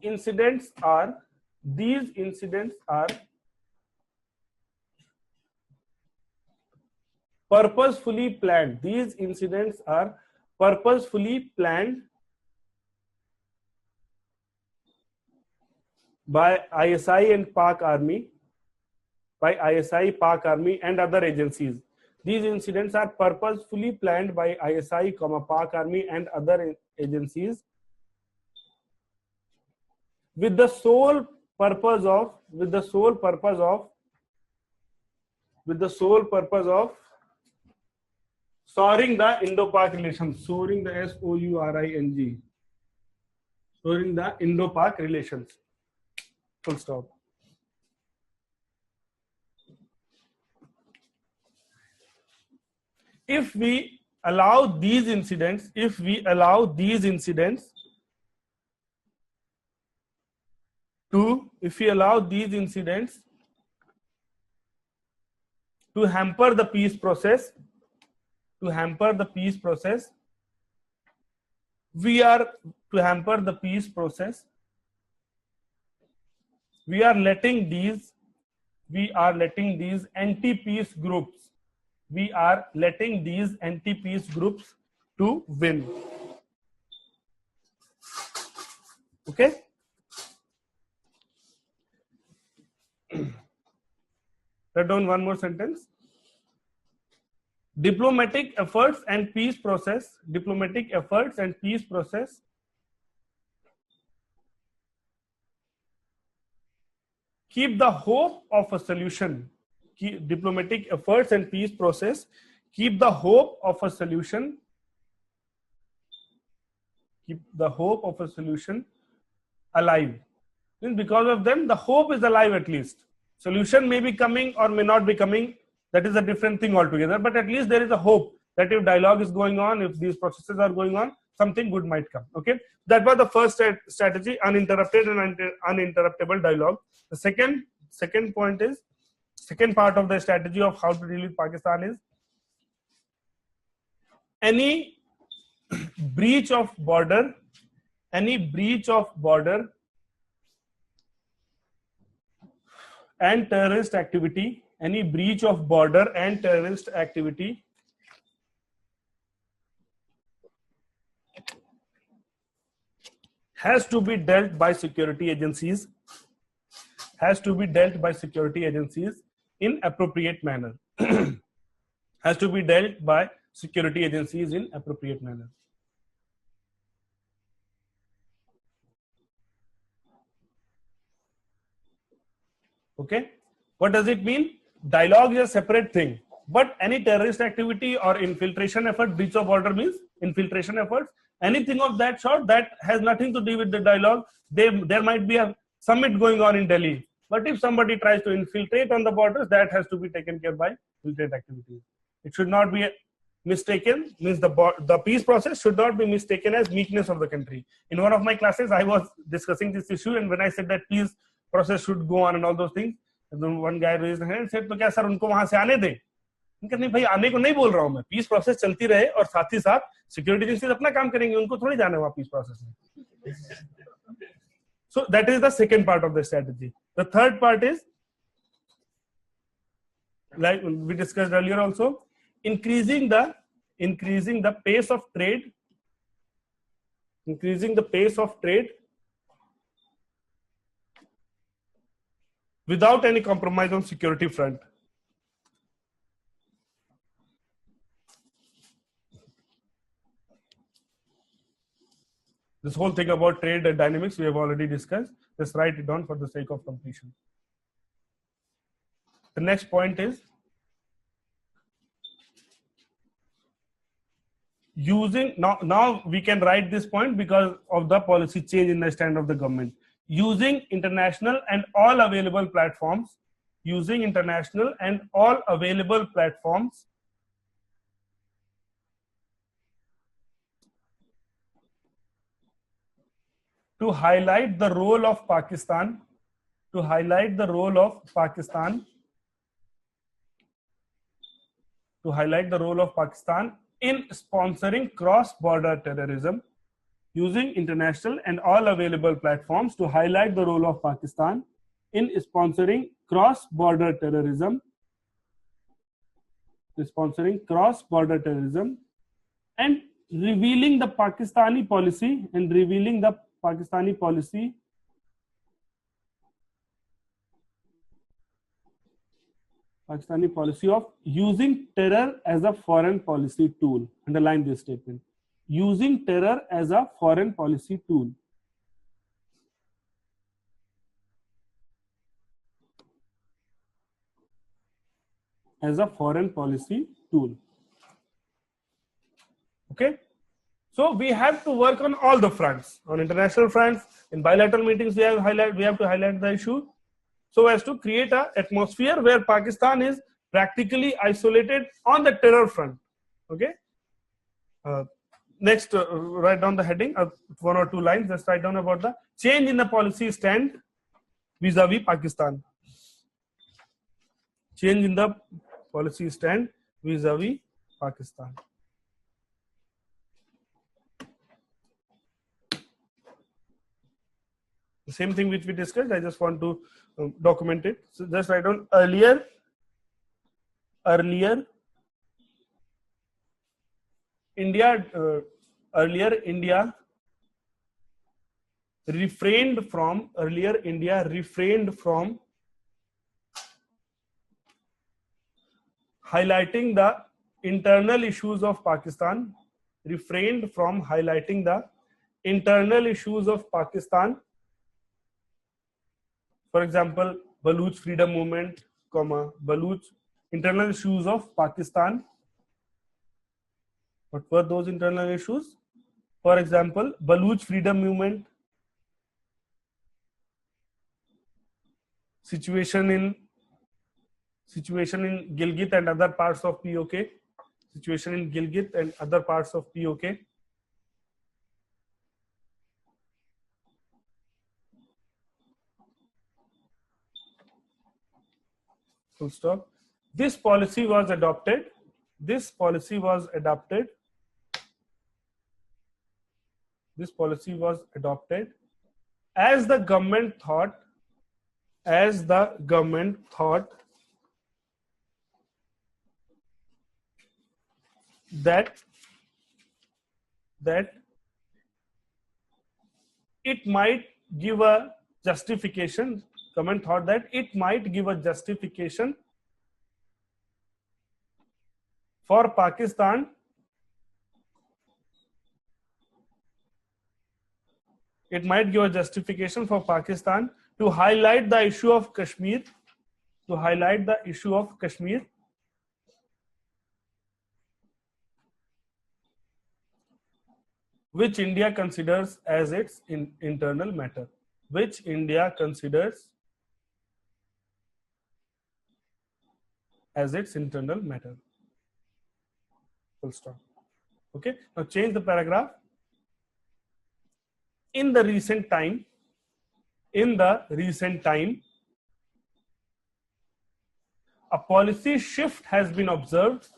incidents are purposefully planned. By ISI and Pak Army, and other agencies. These incidents are purposefully planned by ISI, Pak Army and other agencies with the sole purpose of Souring the Indo-Pak relations. Souring the SOURING. Souring the Indo-Pak relations. Full stop. If we allow these incidents, to hamper the peace process, we are letting these anti-peace groups, to win. Okay. Write down one more sentence. Diplomatic efforts and peace process keep the hope of a solution. Diplomatic efforts and peace process keep the hope of a solution alive. Means because of them, the hope is alive at least. Solution may be coming or may not be coming. That is a different thing altogether. But at least there is a hope that if dialogue is going on, if these processes are going on, something good might come. Okay, that was the first strategy: uninterrupted and uninterruptible dialogue. The second part of the strategy of how to deal with Pakistan is any breach of border and terrorist activity, has to be dealt by security agencies in appropriate manner. Okay, what does it mean? Dialogue is a separate thing, but any terrorist activity or infiltration effort, breach of border means infiltration efforts, anything of that sort that has nothing to do with the dialogue. There might be a summit going on in Delhi, but if somebody tries to infiltrate on the borders, that has to be taken care by infiltrate activities. It should not be mistaken, means the peace process should not be mistaken as weakness of the country. In one of my classes, I was discussing this issue, and when I said that peace process should go on and all those things, one guy raised his hand and said, तो क्या sir उनको वहां से आने दें? नहीं भाई, आने को नहीं बोल रहा हूं मैं, पीस प्रोसेस चलती रहे और साथ ही साथ सिक्योरिटी एजेंसीज अपना काम करेंगे, उनको थोड़ी जाना है वहां पीस प्रोसेस में. So that is the second part of the strategy. The third part is, like we discussed earlier also, increasing the pace of trade, without any compromise on security front. This whole thing about trade dynamics we have already discussed. Just write it down for the sake of completion. The next point is using, now we can write this point because of the policy change in the stand of the government. Using international and all available platforms, to highlight the role of Pakistan, in sponsoring cross-border terrorism. Using international and all available platforms to highlight the role of Pakistan in sponsoring cross-border terrorism, and revealing the Pakistani policy of using terror as a foreign policy tool. Underline this statement. Using terror as a foreign policy tool. Okay. So we have to work on all the fronts, on international fronts. In bilateral meetings, we have to highlight the issue, so as to create an atmosphere where Pakistan is practically isolated on the terror front. Okay. Next, write down the heading, 1 or 2 lines. Just write down about the change in the policy stand vis-a-vis Pakistan. Change in the policy stand vis-a-vis Pakistan. The same thing which we discussed. I just want to document it. So just write down earlier. India refrained from highlighting the internal issues of Pakistan. Refrained from highlighting the internal issues of Pakistan. For example, Baluch freedom movement, Baluch internal issues of Pakistan. What were those internal issues? For example, Baluch freedom movement, situation in Gilgit and other parts of POK, situation in Gilgit and other parts of POK. Full stop. This policy was adopted. This policy was adopted as the government thought that it might give a justification. Government thought that it might give a justification for Pakistan to highlight the issue of Kashmir, which India considers as its internal matter. Full stop. Okay. Now change the paragraph. In the recent time, a policy shift has been observed.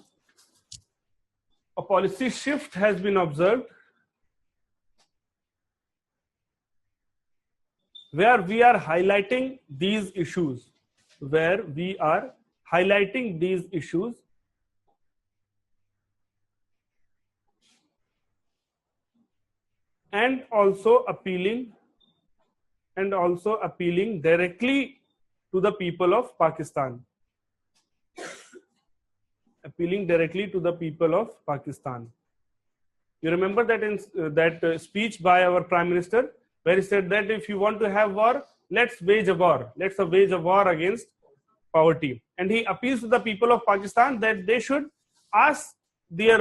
Where we are highlighting these issues. And also appealing directly to the people of Pakistan. You remember that in that speech by our Prime Minister, where he said that if you want to have war, let's wage a war against poverty. And he appeals to the people of Pakistan that they should ask their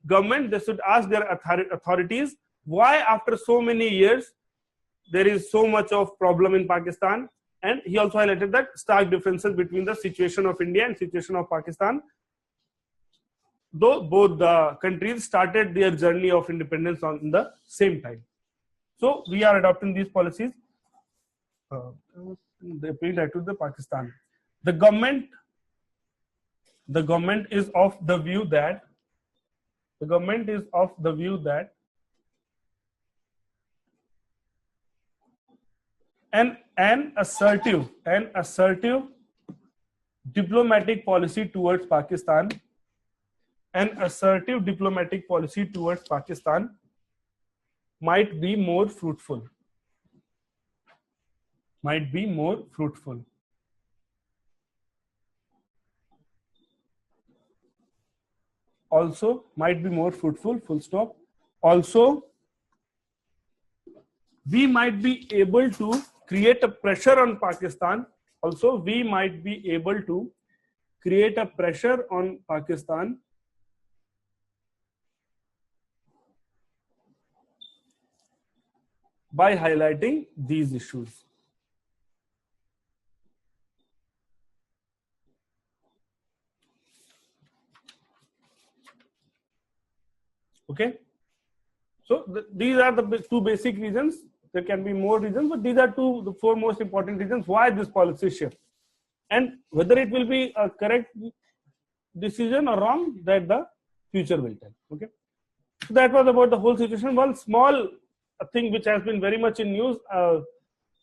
government, they should ask their authorities, why after so many years there is so much of problem in Pakistan. And he also highlighted that stark differences between the situation of India and situation of Pakistan, though both the countries started their journey of independence on the same time. So we are adopting these policies. They appeal to the Pakistan. The government is of the view that an assertive diplomatic policy towards Pakistan might be more fruitful. Also, might be more fruitful, full stop. Also, we might be able to create a pressure on Pakistan. by highlighting these issues. Okay. So these are the two basic reasons. There can be more reasons, but these are the four most important reasons why this policy shift. And whether it will be a correct decision or wrong, that the future will tell. Okay. So that was about the whole situation. One small thing which has been very much in news,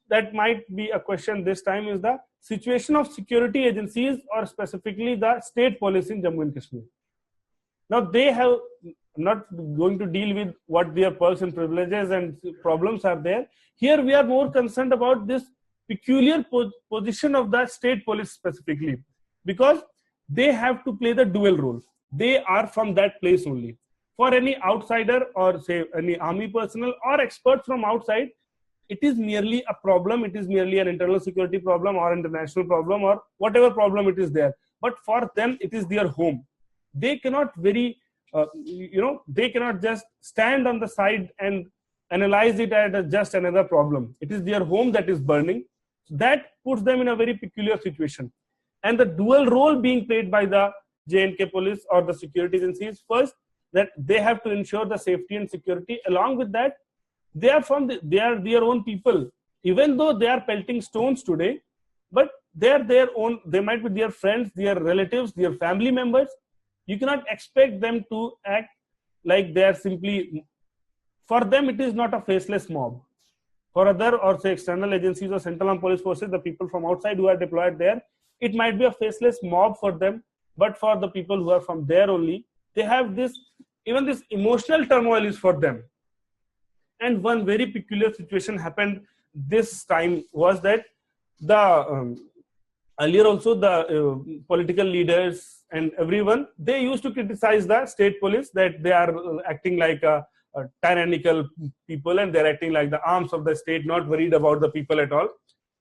that might be a question this time, is the situation of security agencies, or specifically the state police in Jammu and Kashmir. Now they have not going to deal with what their perks and privileges and problems are there. Here we are more concerned about this peculiar position of the state police specifically, because they have to play the dual role. They are from that place only. For any outsider, or say any army personnel or experts from outside, it is merely a problem. It is merely an internal security problem or international problem or whatever problem it is there. But for them, it is their home. They cannot they cannot just stand on the side and analyze it as just another problem. It is their home that is burning. That puts them in a very peculiar situation. And the dual role being played by the J&K police or the security agencies, first, that they have to ensure the safety and security. Along with that, they are their own people. Even though they are pelting stones today, but they are their own. They might be their friends, their relatives, their family members. You cannot expect them to act like they are simply. For them, it is not a faceless mob. For other, or say, external agencies or central armed police forces, the people from outside who are deployed there, it might be a faceless mob for them. But for the people who are from there only, they have this. Even this emotional turmoil is for them. And one very peculiar situation happened this time was that the earlier also the political leaders and everyone, they used to criticize the state police that they are acting like a tyrannical people and they're acting like the arms of the state, not worried about the people at all.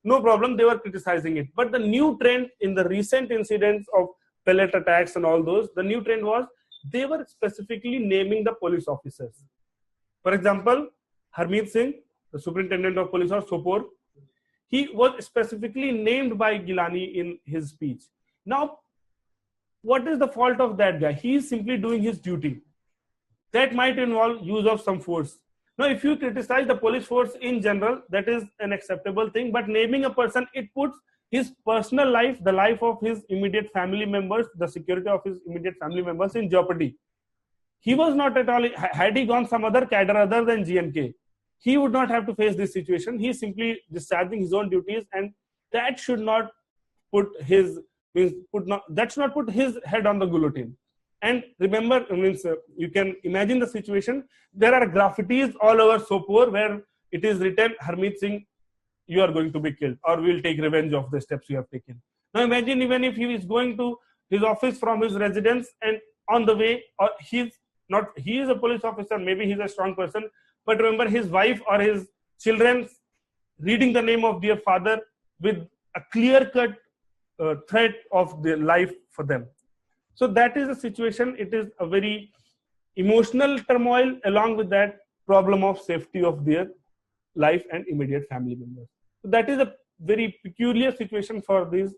No problem, they were criticizing it. But the new trend in the recent incidents of pellet attacks and all those, the new trend was they were specifically naming the police officers. For example, Harmeet Singh, the superintendent of police of Sopore, he was specifically named by Gilani in his speech. Now, what is the fault of that guy? He is simply doing his duty. That might involve use of some force. Now, if you criticize the police force in general, that is an acceptable thing. But naming a person, it puts his personal life, the life of his immediate family members, the security of his immediate family members in jeopardy. He was not at all, had he gone some other cadre other than G&K, he would not have to face this situation. He is simply discharging his own duties, and that should not put his head on the guillotine. And remember, you can imagine the situation. There are graffitis all over Sopore where it is written, Harmeet Singh, you are going to be killed, or we will take revenge of the steps you have taken. Now imagine even if he is going to his office from his residence, and on the way, or he is a police officer, maybe he's a strong person, but remember his wife or his children reading the name of their father with a clear-cut threat of their life for them. So that is the situation. It is a very emotional turmoil, along with that problem of safety of their life and immediate family members. So that is a very peculiar situation for these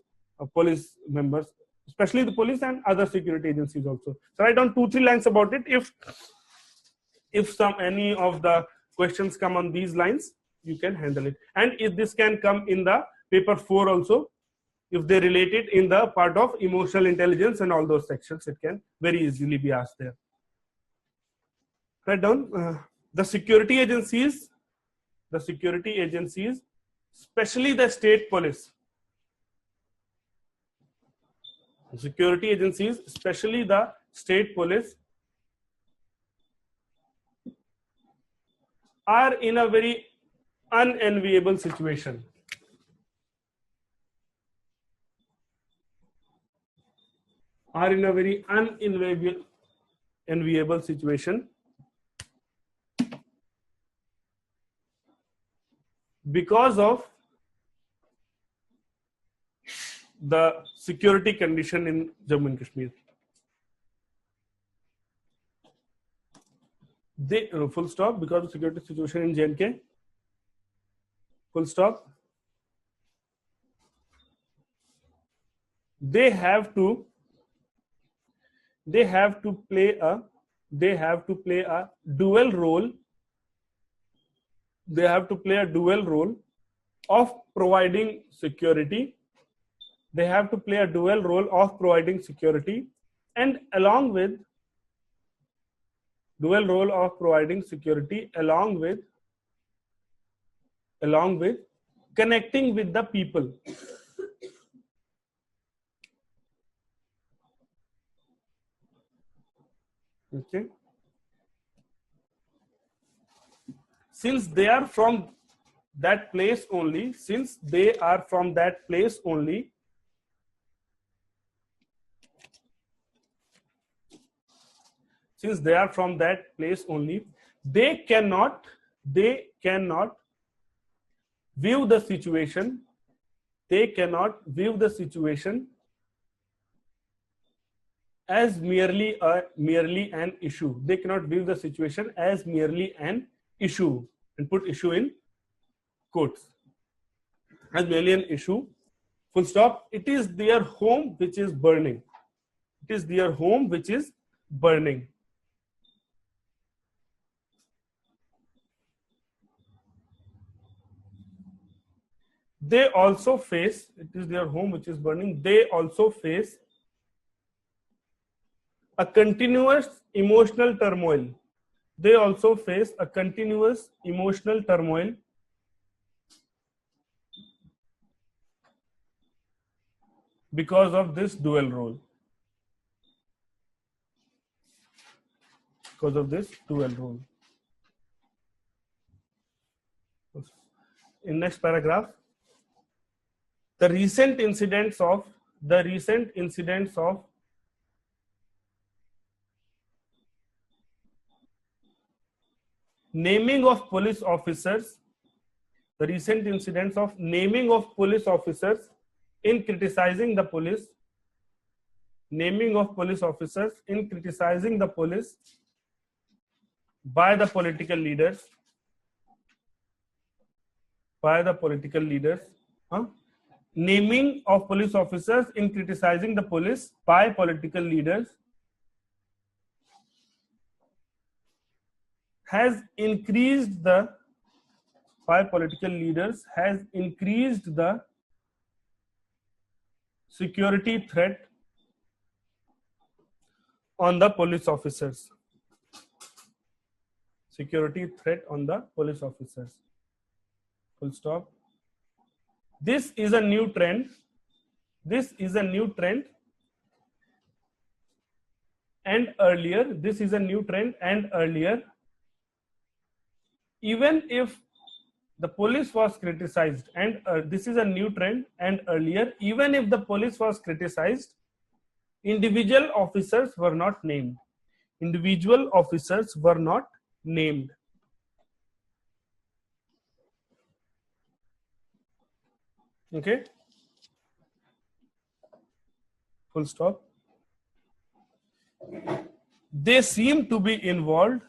police members, especially the police and other security agencies also. So write down 2-3 lines about it. If any of the questions come on these lines, you can handle it. And if this can come in the paper 4 also, if they relate it in the part of emotional intelligence and all those sections, it can very easily be asked there. Write down the security agencies, especially the state police. Security agencies, especially the state police, are in a very unenviable situation. Are in a very unenviable situation because of the security condition in Jammu and Kashmir. Full stop, because of the security situation in J&K. Full stop. They have to play a dual role. They have to play a dual role of providing security. They have to play a dual role of providing security, and along with dual role of providing security, along with connecting with the people. Okay. Since they are from that place only, since they are from that place only, they cannot view the situation. They cannot view the situation as merely an issue. They cannot view the situation as merely an issue, and put issue in quotes, as merely an issue. Full stop. It is their home which is burning. It is their home which is burning. They also face, it is their home which is burning, they also face a continuous emotional turmoil. They also face a continuous emotional turmoil because of this dual role. Because of this dual role. In next paragraph, the recent incidents of naming of police officers, the recent incidents of naming of police officers in criticizing the police, naming of police officers in criticizing the police by the political leaders, naming of police officers in criticizing the police by political leaders has increased the security threat on the police officers. Security threat on the police officers. Full stop. This is a new trend. And earlier, even if the police was criticized, and this is a new trend, and earlier, even if the police was criticized, individual officers were not named. Okay. Full stop. They seem to be involved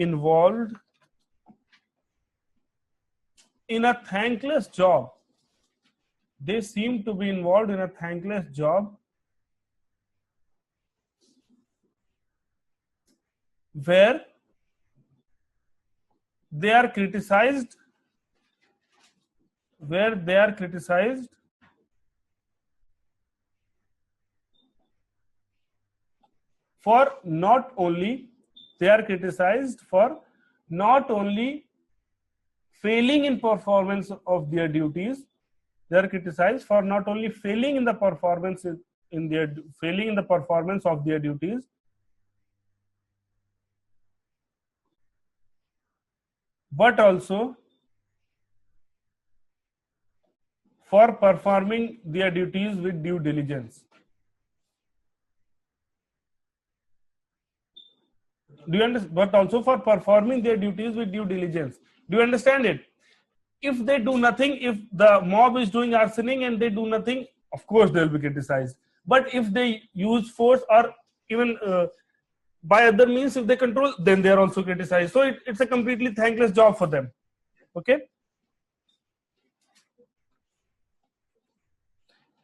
in a thankless job. Where they are criticized for not only failing in performance of their duties. They are criticized for not only failing in the performance of their duties, but also for performing their duties with due diligence. Do you understand? But also for performing their duties with due diligence. Do you understand it? If they do nothing, if the mob is doing arsoning and they do nothing, of course they will be criticized. But if they use force, or even by other means, if they control, then they are also criticized. So it's a completely thankless job for them. Okay.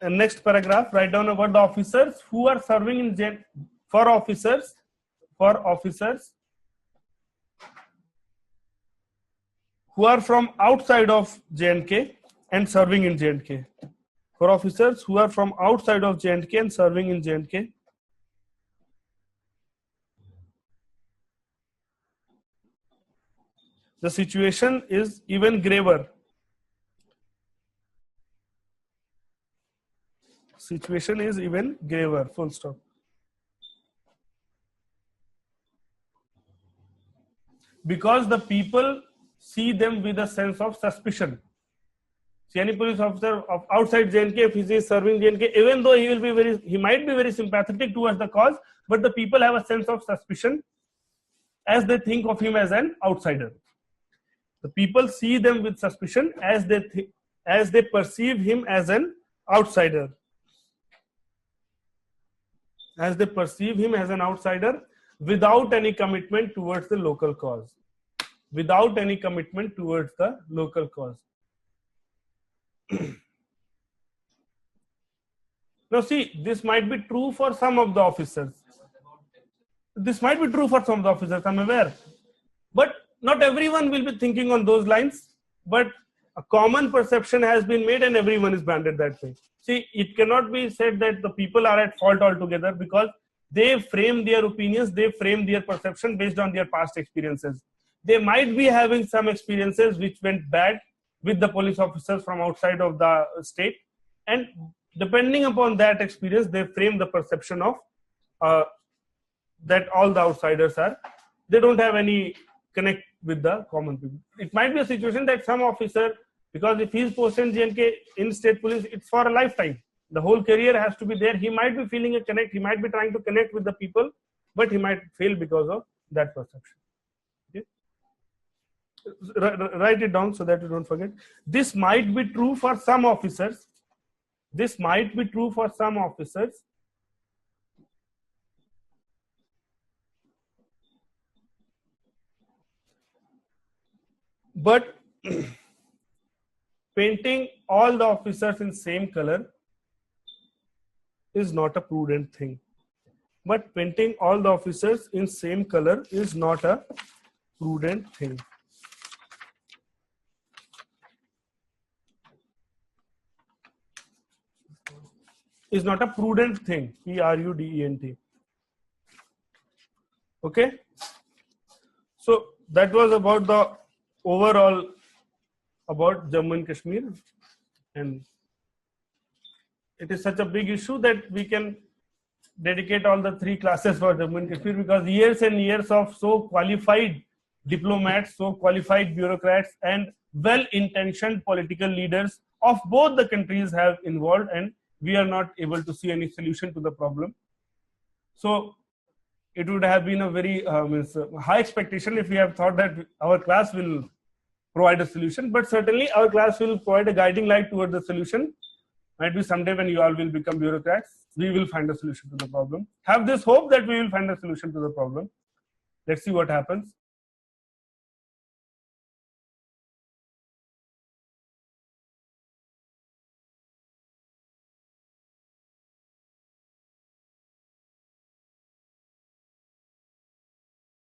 And next paragraph, write down about the officers who are serving in jail. For officers who are from outside of J&K and serving in J&K. For officers who are from outside of J&K and serving in J&K, the situation is even graver. Situation is even graver. Full stop. Because the people see them with a sense of suspicion. See, any police officer of outside J&K, if he is serving J&K, even though he might be very sympathetic towards the cause, but the people have a sense of suspicion as they think of him as an outsider. The people see them with suspicion as they perceive him as an outsider. As they perceive him as an outsider without any commitment towards the local cause. Without any commitment towards the local cause. Now see, this might be true for some of the officers. This might be true for some of the officers, I'm aware. But not everyone will be thinking on those lines. But a common perception has been made and everyone is branded that way. See, it cannot be said that the people are at fault altogether because they frame their opinions, they frame their perception based on their past experiences. They might be having some experiences which went bad with the police officers from outside of the state, and depending upon that experience, they frame the perception of that all the outsiders are, they don't have any connect with the common people. It might be a situation that some officer, because if he is posted in J&K in state police, it's for a lifetime. The whole career has to be there. He might be feeling a connect. He might be trying to connect with the people, but he might fail because of that perception. Okay? Write it down so that you don't forget. This might be true for some officers. This might be true for some officers. But painting all the officers in same color is not a prudent thing. But painting all the officers in same color is not a prudent thing. Is not a prudent thing. Prudent. Okay. So that was about the overall about Jammu and Kashmir, and it is such a big issue that we can dedicate all the 3 classes for Jammu and Kashmir, because years and years of so qualified diplomats, so qualified bureaucrats and well-intentioned political leaders of both the countries have involved, and we are not able to see any solution to the problem. So it would have been a very high expectation if we have thought that our class will provide a solution, but certainly our class will provide a guiding light towards the solution. Might be someday when you all will become bureaucrats, we will find a solution to the problem. Have this hope that we will find a solution to the problem. Let's see what happens.